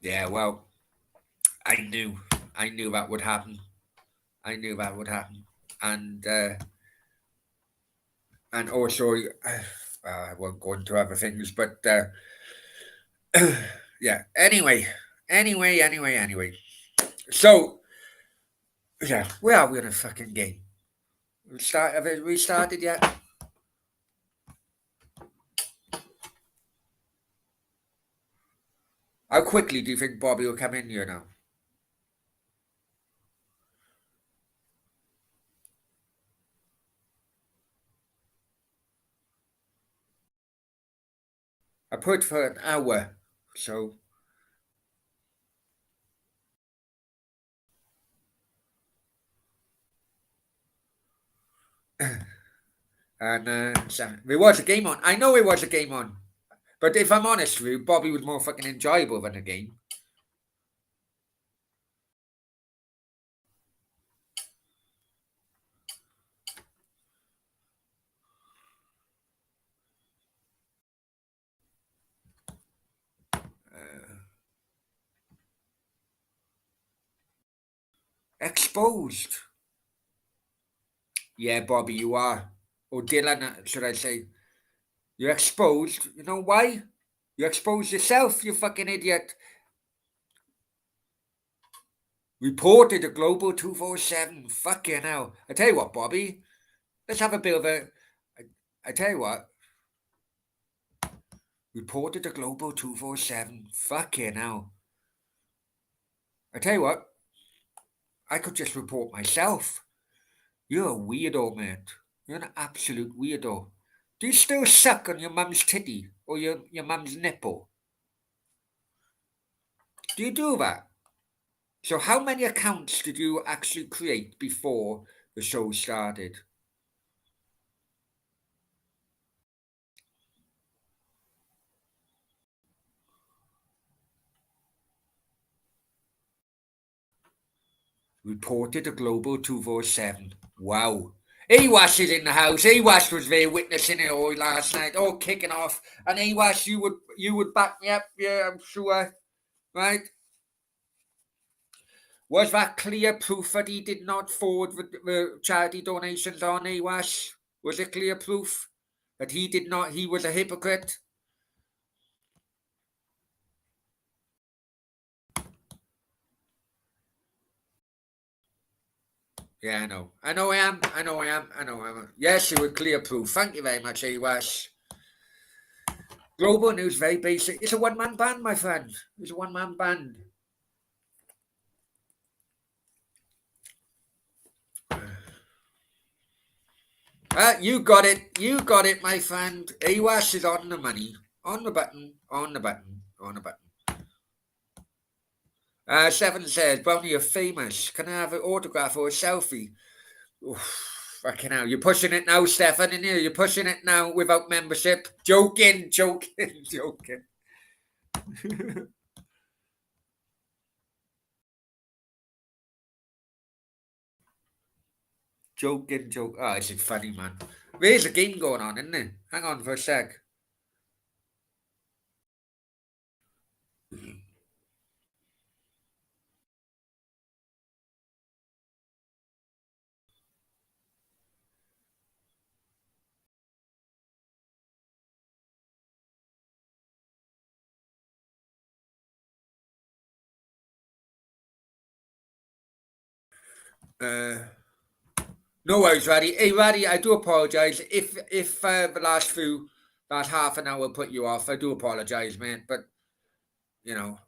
Yeah, well, I knew that would happen. I knew that would happen, and also, I won't go into other things, but yeah. Anyway. So, yeah, where are we in a fucking game? Have it restarted yet? How quickly do you think Bobby will come in here now? I put for an hour, so and so there was a game on. I know it was a game on, but if I'm honest with you, Bobby was more fucking enjoyable than the game. Exposed. Yeah, Bobby, you are. Or Dylan, should I say? You're exposed. You know why? You exposed yourself, you fucking idiot. Reported to Global 247. Fucking hell. I tell you what, Bobby. Let's have a bit of a. I tell you what. Reported to Global 247. Fucking hell. I tell you what. I could just report myself. You're a weirdo, mate. You're an absolute weirdo. Do you still suck on your mum's titty or your mum's nipple? Do you do that? So, how many accounts did you actually create before the show started? Reported to Global 247. Wow. Awash is in the house. Awash was there witnessing it all last night, all kicking off. And Awash, you would back me up, yeah, I'm sure. Right? Was that clear proof that he did not forward the charity donations on Awash? Was it clear proof that he was a hypocrite? Yeah, I know. I know I am. I know I am. I know I am. Yes, you were clear proof. Thank you very much, Awash. Global News, very basic. It's a one-man band, my friend. It's a one-man band. You got it. You got it, my friend. Awash is on the money. On the button. On the button. On the button. Seven says, Brownie, you're famous. Can I have an autograph or a selfie? Oof, fucking hell. You're pushing it now, Stefan, in here. You're pushing it now without membership. Joking, joking, joking. Joking, joke. Oh, this is funny, man. There's a game going on, isn't there? Hang on for a sec. Uh, no worries, Raddy. Hey, Raddy, I do apologise if the last half an hour put you off. I do apologise, man. But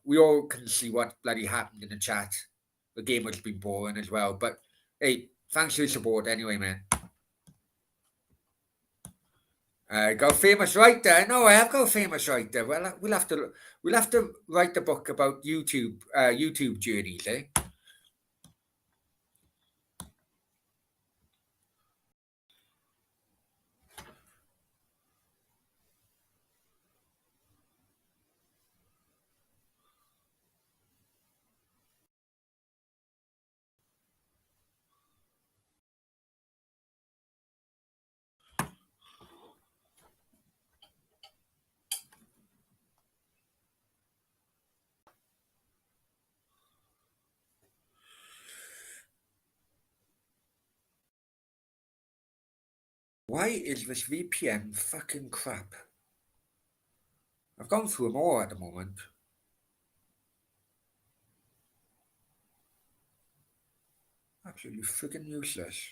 we all can see what bloody happened in the chat. The game has been boring as well. But hey, thanks for your support anyway, man. Got famous writer. No, I have got famous writer. Well, we'll have to write the book about YouTube journeys, eh? Why is this VPN fucking crap? I've gone through them all at the moment. Absolutely freaking useless.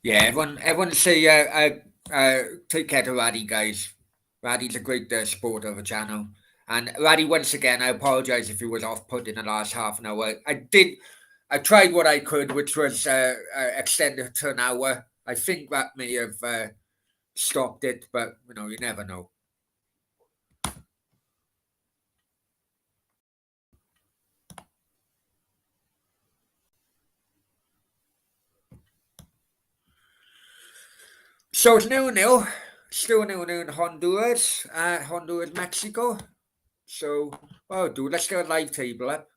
Yeah, everyone say take care to Raddy, guys. Raddy's a great supporter of the channel. And Raddy, once again, I apologise if he was off put in the last half an hour. I tried what I could, which was extend it to an hour. I think that may have stopped it, but you never know. So it's 0-0. Still 0-0 in Honduras. Honduras, Mexico. So, dude, let's get a live table up.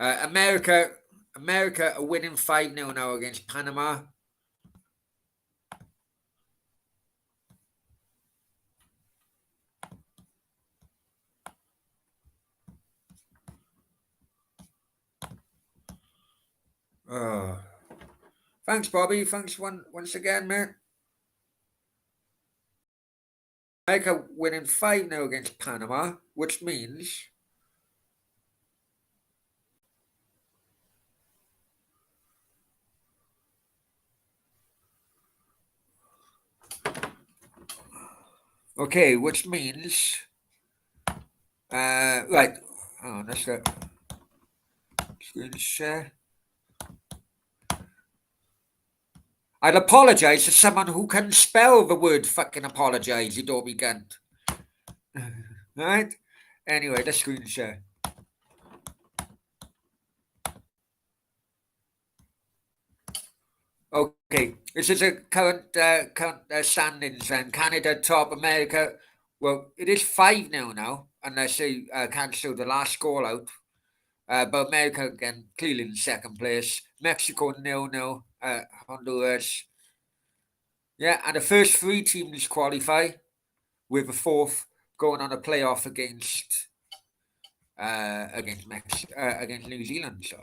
America are winning 5-0 now against Panama. Oh. Thanks, Bobby. Thanks once again, mate. America winning 5-0 against Panama, which means which means right. Oh, that's the screen share. I'd apologise to someone who can spell the word fucking apologise, you don't be cunt. Right? Anyway, the screen share. Okay, this is a current standings and Canada top, America. Well, it is 5-0 now, unless they cancel the last goal out. But America again clearly in second place. Mexico 0-0. Honduras. Yeah, and the first three teams qualify, with the fourth going on a playoff against against New Zealand. So.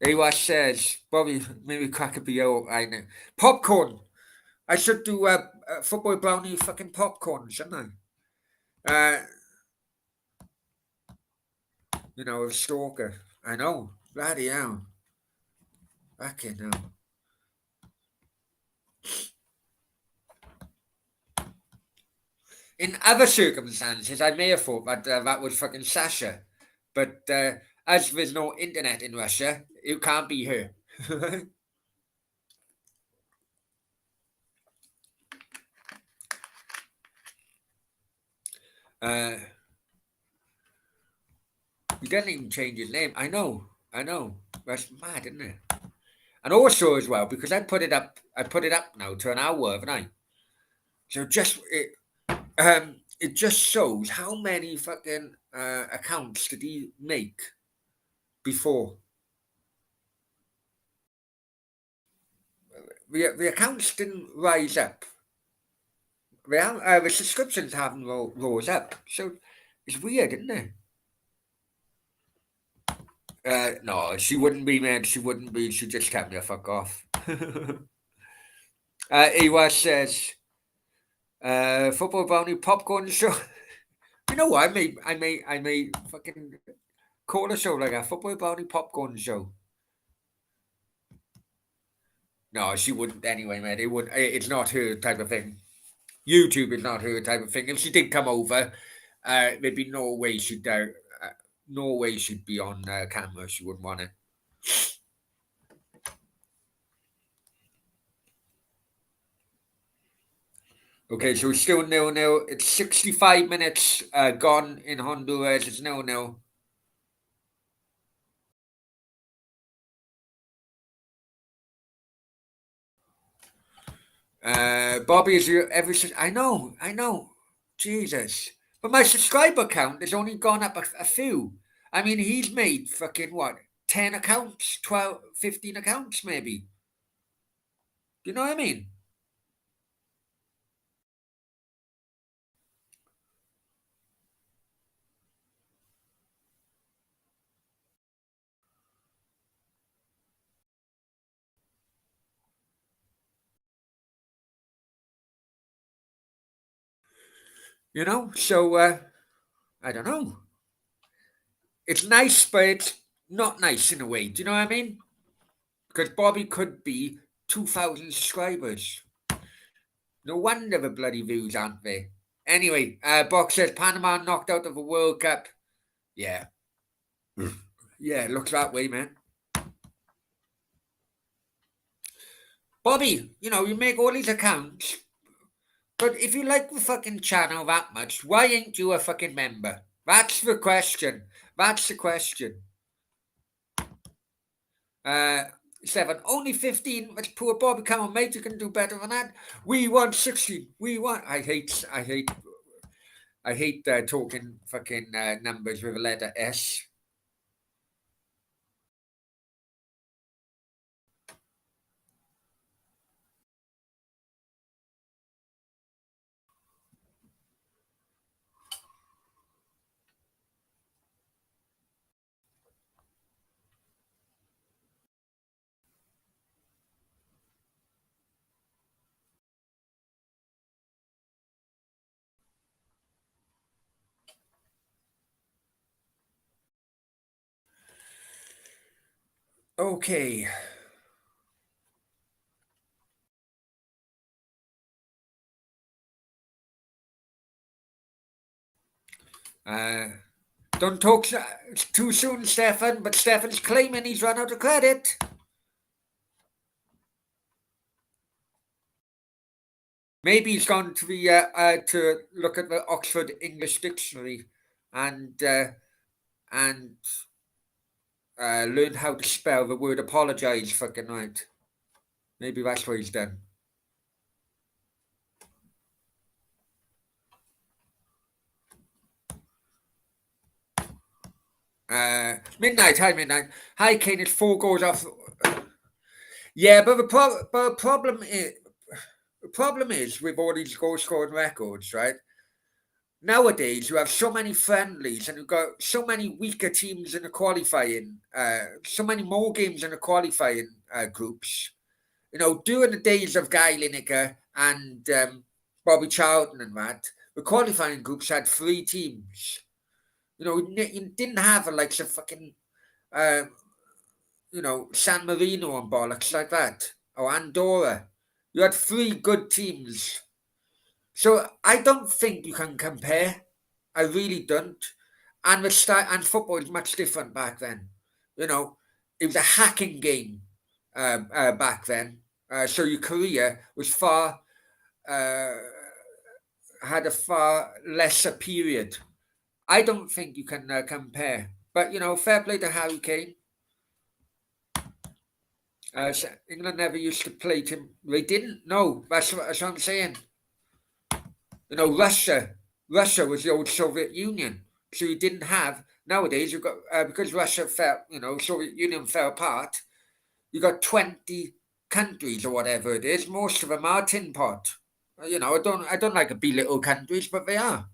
Ewa says, Bobby, maybe crack a beer. I know. Popcorn. I should do football brownie fucking popcorn, shouldn't I? A stalker. I know. Bloody hell. Fucking hell. In other circumstances, I may have thought that that was fucking Sasha. But as there's no internet in Russia, it can't be her. He doesn't even change his name. I know. That's mad, isn't it? And also as well, because I put it up now to an hour, haven't I? So it just shows how many fucking accounts did he make before. The accounts didn't rise up. The subscriptions haven't rose up. So it's weird, isn't it? No, she wouldn't be, man. She wouldn't be. She just kept me a fuck off. Ewa says, football brownie popcorn show. You know what? I may fucking call a show like a football brownie popcorn show. No, she wouldn't anyway, man. It would. It's not her type of thing. YouTube is not her type of thing. If she did come over, there'd be no way she'd be on camera. She wouldn't want it. Okay, so it's still 0-0. It's 65 minutes gone in Honduras. It's 0-0. Bobby, is your I know. Jesus. But my subscriber count has only gone up a few. I mean, he's made fucking what? 10 accounts, 12, 15 accounts maybe. Do you know what I mean? So I don't know. It's nice, but it's not nice in a way. Do you know what I mean? Because Bobby could be 2,000 subscribers. No wonder the bloody views aren't there. Anyway, Box says Panama knocked out of the World Cup. Yeah. Yeah, it looks that way, man. Bobby, you make all these accounts, but if you like the fucking channel that much, why ain't you a fucking member? That's the question. That's the question. 7. Only 15. That's poor Bobby. Come on, mate. You can do better than that. We want 16. We want. I hate talking fucking numbers with a letter S. Okay. Don't talk too soon, Stefan, but Stefan's claiming he's run out of credit. Maybe he's gone to the to look at the Oxford English Dictionary and learned how to spell the word apologise fucking right. Maybe that's what he's done. Midnight. Hi, Midnight. Hi, Kane. It's 4 goals off. Yeah, but the problem is with all these goal scoring records, right? Nowadays, you have so many friendlies and you've got so many weaker teams in the qualifying, so many more games in the qualifying groups. During the days of Guy Lineker and Bobby Charlton and that, the qualifying groups had 3 teams. You didn't have like a fucking, uh, San Marino and bollocks like that, or Andorra. You had 3 good teams. So I don't think you can compare. I really don't. And football is much different back then. It was a hacking game back then. So your career was uh, had a far lesser period. I don't think you can compare. But fair play to Harry Kane. England never used to play him. They didn't. No, that's what I'm saying. Russia was the old Soviet Union, so you didn't have. Nowadays, you've got because Russia fell. Soviet Union fell apart. You got 20 countries or whatever it is. Most of them are tin pot. I don't like to belittle countries, but they are.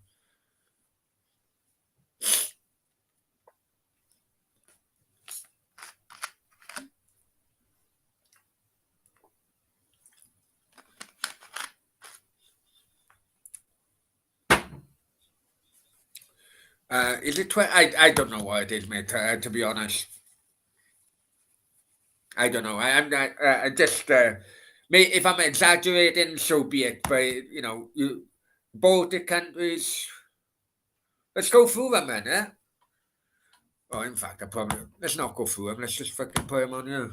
Is it 20? I don't know what it is, mate. To be honest, I don't know. I'm not. I just. Mate, if I'm exaggerating, so be it. But you Baltic countries. Let's go through them, then. Eh? Oh, in fact, I probably let's not go through them. Let's just fucking put them on here.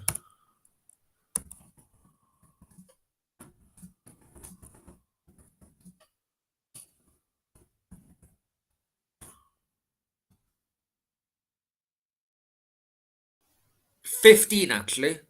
15, actually.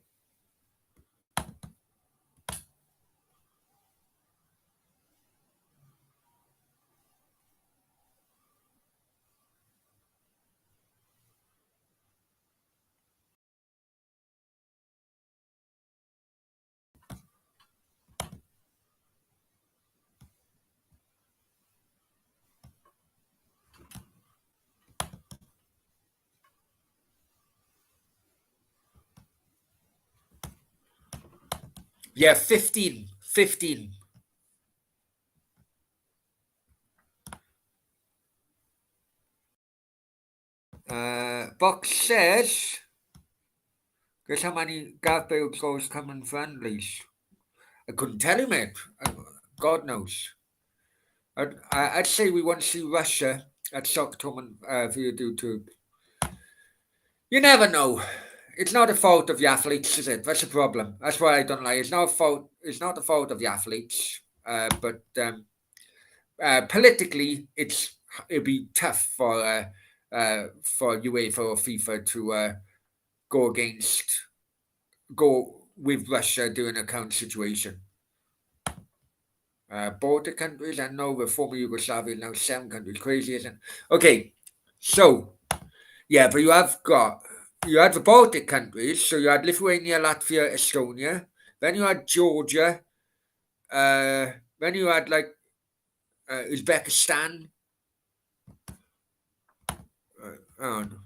Yeah, 15. 15. Box says, guess how many Gareth Bale goals come in friendlies? I couldn't tell you, mate. God knows. I'd say we want to see Russia at Stockholm via due to. You never know. It's not the fault of the athletes, is it? That's the problem. That's why I don't like. It's not fault. It's not the fault of the athletes. But politically, it'd be tough for UEFA or FIFA to go with Russia during a current situation. Baltic countries, I know the former Yugoslavia, now 7 countries. Crazy, isn't it? Okay, so yeah, but you had the Baltic countries, so you had Lithuania, Latvia, Estonia. Then you had Georgia. Then you had like Uzbekistan. Oh, no.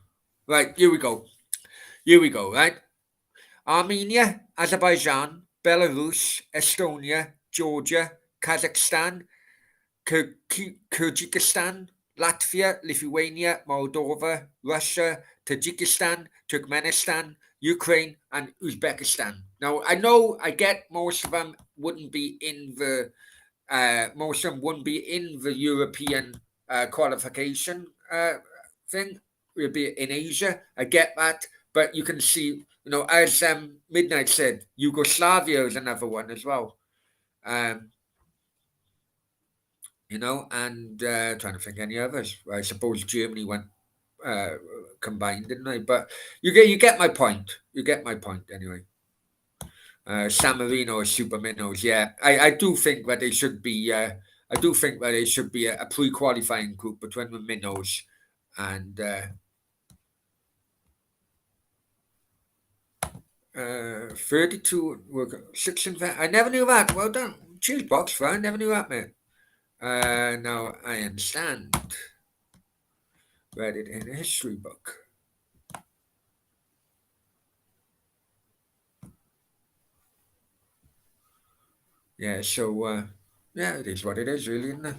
Right, here we go. Here we go. Right, Armenia, Azerbaijan, Belarus, Estonia, Georgia, Kazakhstan, Kyrgyzstan, Latvia, Lithuania, Moldova, Russia, Tajikistan, Turkmenistan, Ukraine, and Uzbekistan. Now, I get most of them wouldn't be in the European qualification thing. We'll be in Asia. I get that, but you can see, as Midnight said, Yugoslavia is another one as well. Um, and trying to think any others. I suppose Germany went uh, combined, didn't they? But you get my point. You get my point anyway. San Marino or Super Minnows, yeah. I do think that they should be. I do think that they should be a pre-qualifying group between the minnows and 32 six and I never knew that. Well done, cheers box. I never knew that, mate. Now I understand. Read it in a history book. Yeah, so yeah, it is what it is, really, isn't it?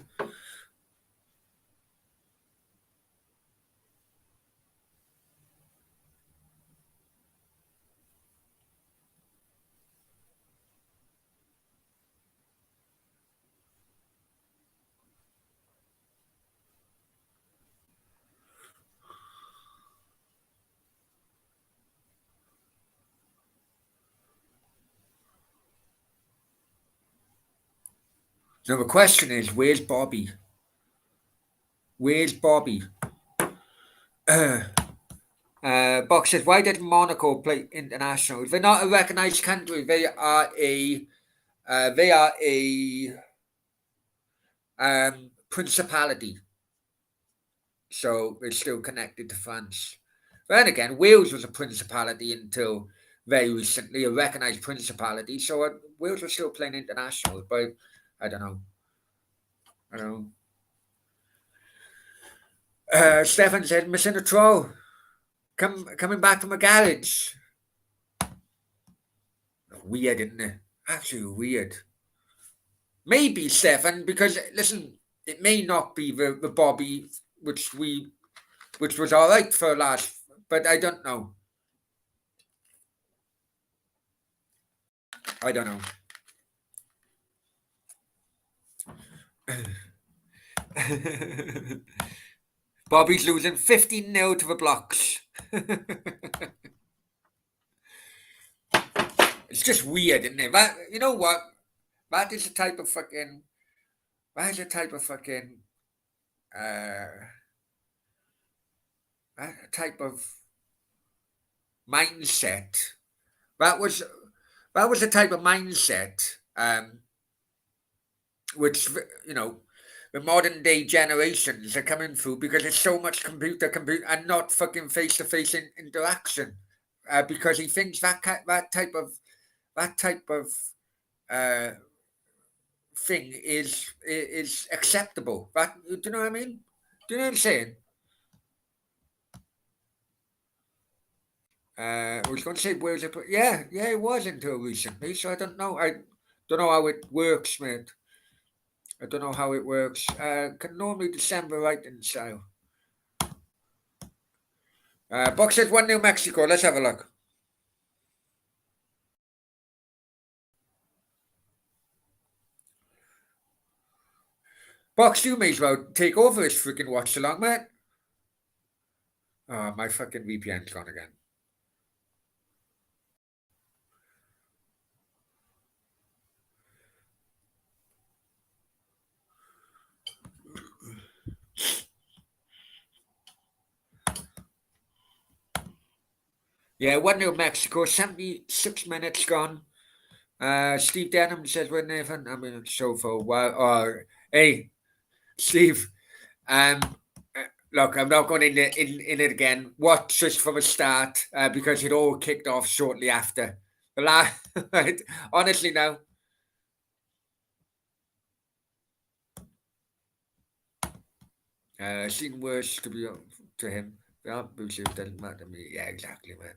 Now the question is, where's Bobby? Where's Bobby? Box says, why did Monaco play international? They're not a recognised country. They are a principality. So they're still connected to France. Then again, Wales was a principality until very recently, a recognised principality. So Wales was still playing international, but I don't know. I don't know. Stefan said, missing a throw. Coming back from a garage. Weird, isn't it? Actually weird. Maybe Stefan, because listen, it may not be the Bobby which was all right for last, but I don't know. I don't know. Bobby's losing 15-0 to the blocks. It's just weird, isn't it? That, you know what? That is the type of fucking. That is the type of fucking. Uh, that type of mindset. That was that was the type of mindset which the modern day generations are coming through because there's so much computer and not fucking face to face interaction. Because he thinks that type of uh, thing is acceptable. Do you know what I mean? Do you know what I'm saying? I was going to say where's it? Yeah, it was until recently. So I don't know. I don't know how it works, mate. I don't know how it works. Can normally December right in style. Boxers 1-0 Mexico. Let's have a look. Box, you may as well take over this freaking watch along, man. Oh, my fucking VPN's gone again. Yeah, 1-0 Mexico, 76 minutes gone. Steve Denham says we're Nathan. I mean, so for a while. Hey, Steve. Um, Look, I'm not going in it again. Watch this from the start because it all kicked off shortly after. The last, right? Honestly, now. Seen worse to be to him. Yeah, Bruce doesn't matter to me. Yeah, exactly, man.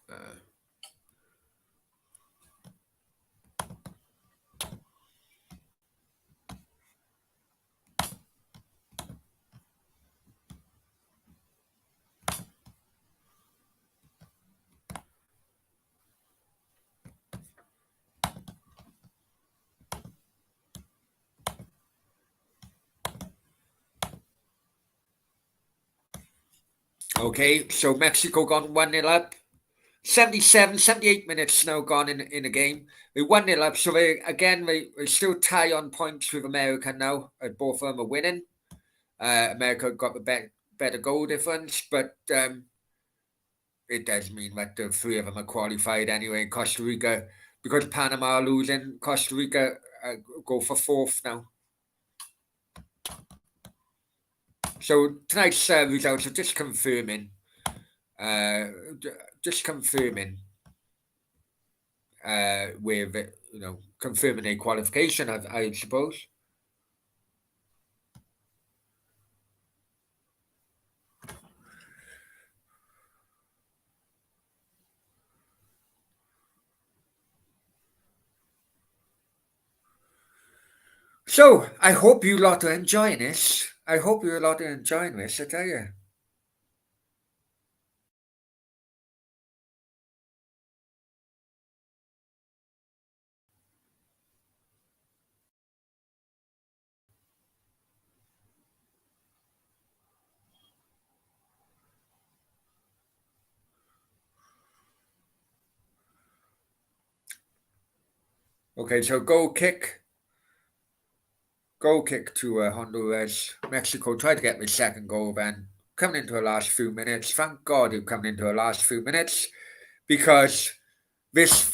Uh, okay, so Mexico gone 1-0 up. 77, 78 minutes now gone in the game. They 1-0 up, so they still tie on points with America now. Both of them are winning. America got the better goal difference, but it does mean that the three of them are qualified anyway. Costa Rica, because Panama are losing, Costa Rica go for fourth now. So tonight's results are uh, just confirming with confirming a qualification, I suppose. So I hope you lot are enjoying this. I hope you lot are enjoying this. I tell you. Okay, so goal kick to Honduras. Mexico tried to get the second goal then. Coming into the last few minutes. Thank God you're coming into the last few minutes because this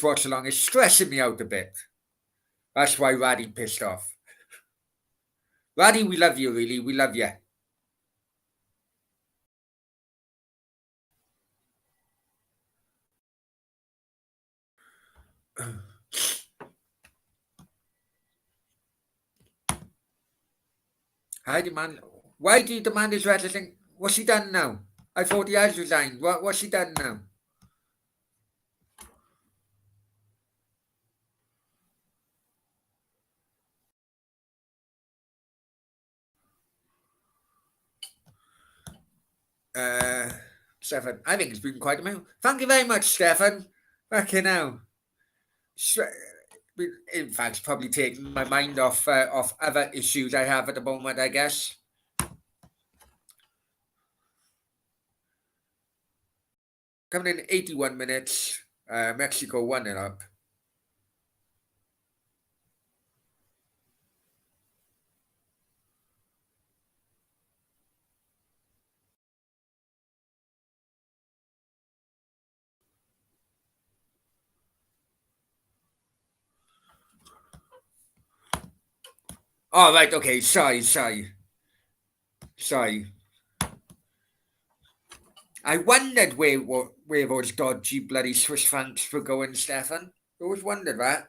watch along is stressing me out a bit. That's why Raddy pissed off. Raddy, we love you, really. We love you. I demand. Why do you demand his resignation? What's he done now? I thought he has resigned. What's he done now? Uh, Stefan, I think it's been quite a minute. Thank you very much, Stefan. Back here now. In fact, it's probably taking my mind off other issues I have at the moment, I guess. Coming in 81 minutes, Mexico 1-0 up. Oh, right, okay, sorry. I wondered where those dodgy bloody Swiss francs were going, Stefan. I always wondered that.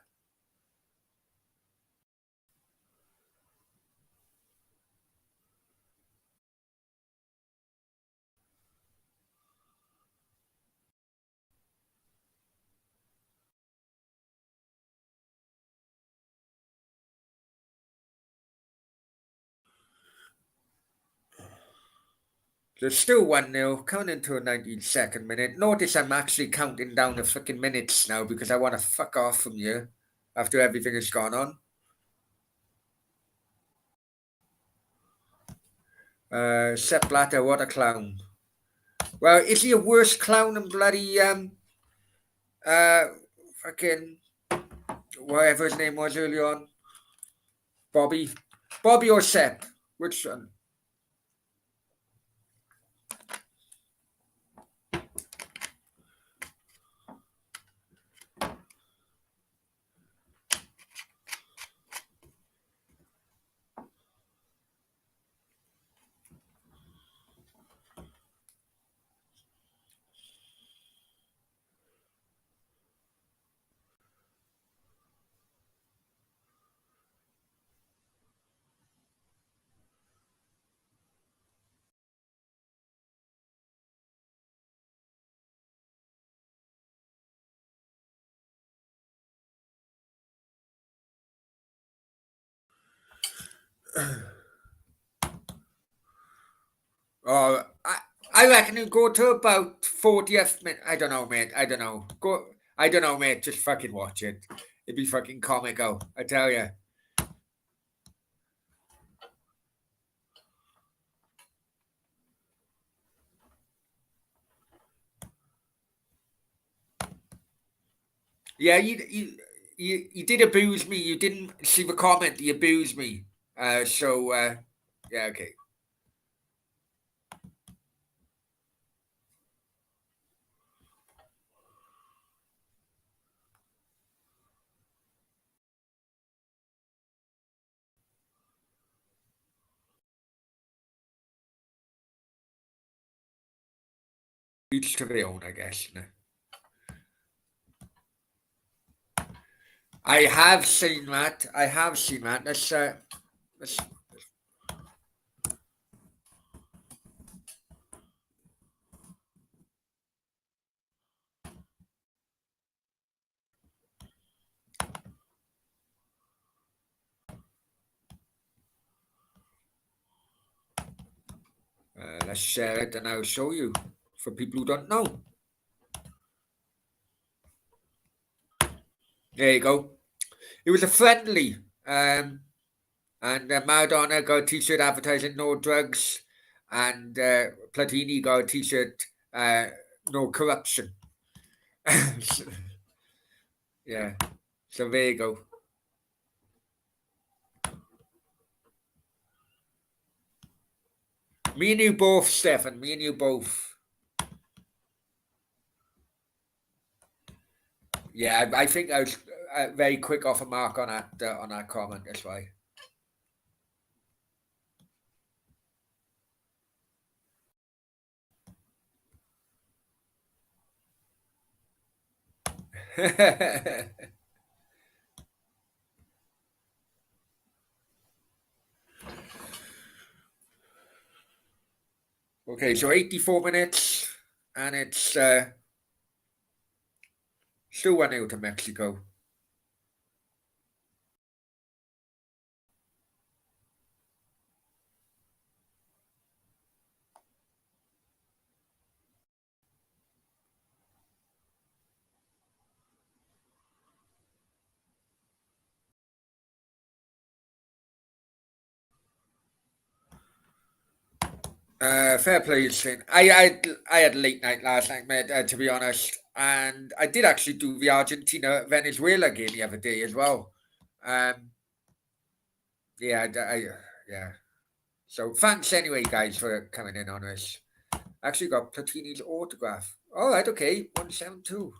So still 1-0, coming into a 92nd minute. Notice I'm actually counting down the fucking minutes now because I want to fuck off from you after everything has gone on. Sepp Blatter, what a clown. Well, is he a worse clown than bloody fucking whatever his name was earlier on? Bobby or Sepp? Which one? Oh, I reckon he'll go to about 40th minute. I don't know, mate. I don't know. I don't know, mate. Just fucking watch it. It'd be fucking comical. I tell you. Yeah, you did abuse me. You didn't see the comment. You abused me. Yeah, okay. Each to their own, I guess. I have seen that. I have seen that. Let's share it and I'll show you for people who don't know. There you go. It was a friendly. And Maradona got a t-shirt advertising no drugs, and Platini got a t-shirt no corruption. Yeah. So there you go. Me and you both, Stefan. Me and you both. Yeah, I think I was very quick off a mark on that comment. That's why. Okay, so 84 minutes, and it's still 1-0 to Mexico. Fair play, Shane. I had a late night last night, mate. To be honest, and I did actually do the Argentina Venezuela game the other day as well. Um, yeah, yeah. So thanks anyway, guys, for coming in on this. Actually got Platini's autograph. All right, okay, 172.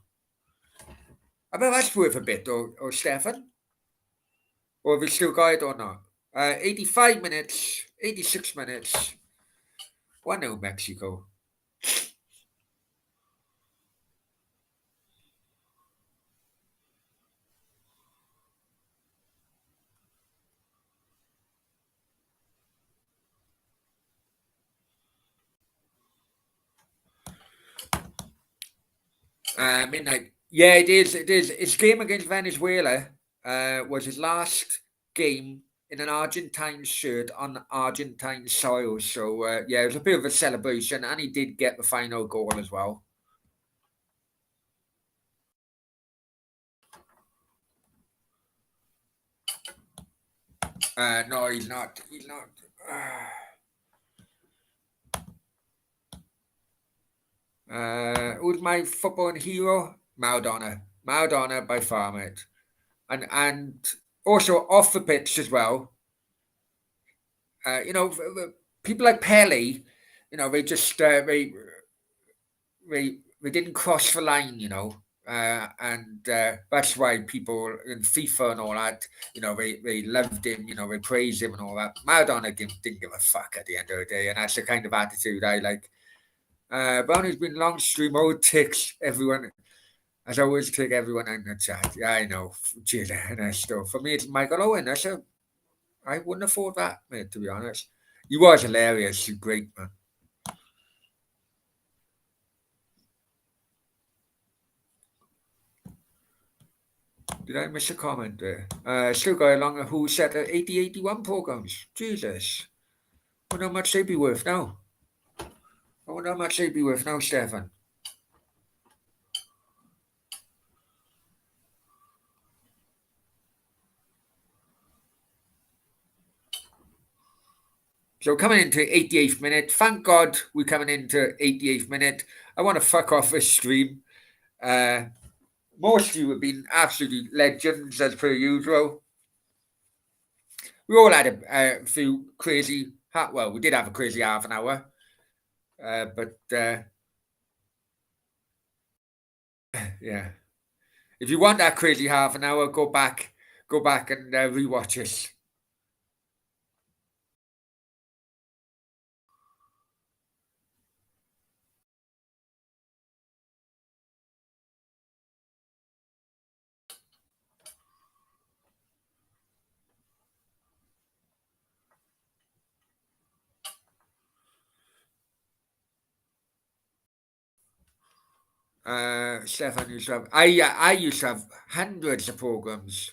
I bet that's worth a bit, or Stefan, or have we still got it or not? 85 minutes, 86 minutes. 1-0 Mexico. Midnight. Yeah, it is. It is. His game against Venezuela was his last game in an Argentine shirt on Argentine soil. So yeah, it was a bit of a celebration, and he did get the final goal as well. No, he's not. He's not. Who's my footballing hero? Maradona. Maradona by far, mate. And also off the pitch as well. People like Pele, they just they didn't cross the line, and that's why people in FIFA and all that, they loved him, they praised him and all that. Maradona didn't give a fuck at the end of the day, and that's the kind of attitude I like. Brownie's been long stream, old ticks, everyone. As I always take everyone in the chat. Yeah, I know. Cheers, Ernesto. For me, it's Michael Owen. I wouldn't afford that, mate, to be honest. He was hilarious. He's great, man. Did I miss a comment there? Still going along who set the 8081 programs. Jesus. I wonder how much they'd be worth now. Stefan. So coming into 88th minute. Thank God we're coming into 88th minute. I want to fuck off this stream. Most of you have been absolutely legends as per usual. We all had a few crazy, well, we did have a crazy half an hour. But yeah. If you want that crazy half an hour, go back and rewatch it. Stefan used to have, I used to have hundreds of programs.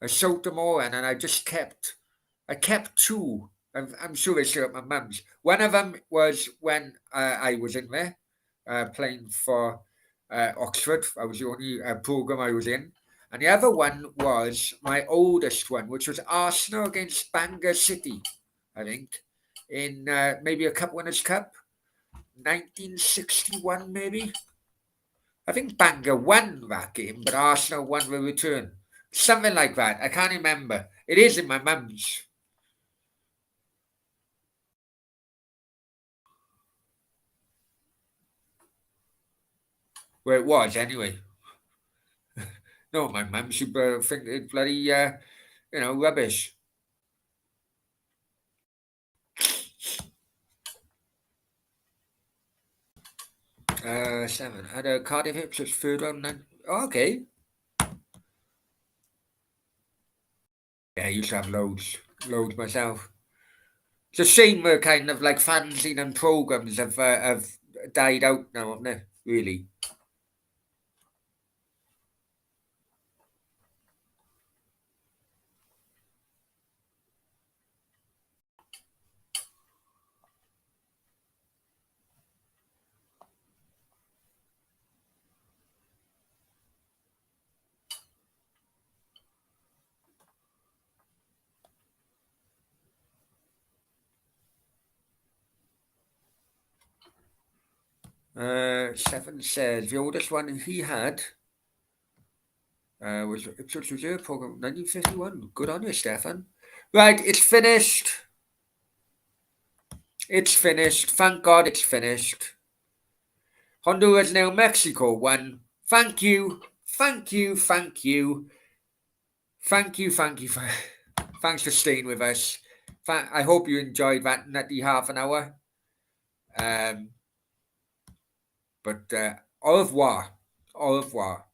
I sold them all in, and I kept two. I'm sure they're still at my mum's. One of them was when I was in there playing for Oxford. I was the only program I was in. And the other one was my oldest one, which was Arsenal against Bangor City, I think, in maybe a Cup Winners' Cup, 1961 maybe. I think Bangor won that game, but Arsenal won the return. Something like that. I can't remember. It is in my mum's. Well, it was anyway. No, my mum should think it's bloody, rubbish. 7. Had a Cardiff Ipswich third round. Okay. Yeah, I used to have loads myself. It's a shame kind of like fanzine and programs have died out now, haven't they? Really. Stefan says the oldest one he had was Ipswich Reserve program 1951. Good on you, Stefan. Right, it's finished. It's finished. Thank God it's finished. Honduras nil, Mexico 1. Thank you. Thank you. Thank you. Thank you. Thank you. Thanks for staying with us. I hope you enjoyed that nutty half an hour. But au revoir. Au revoir.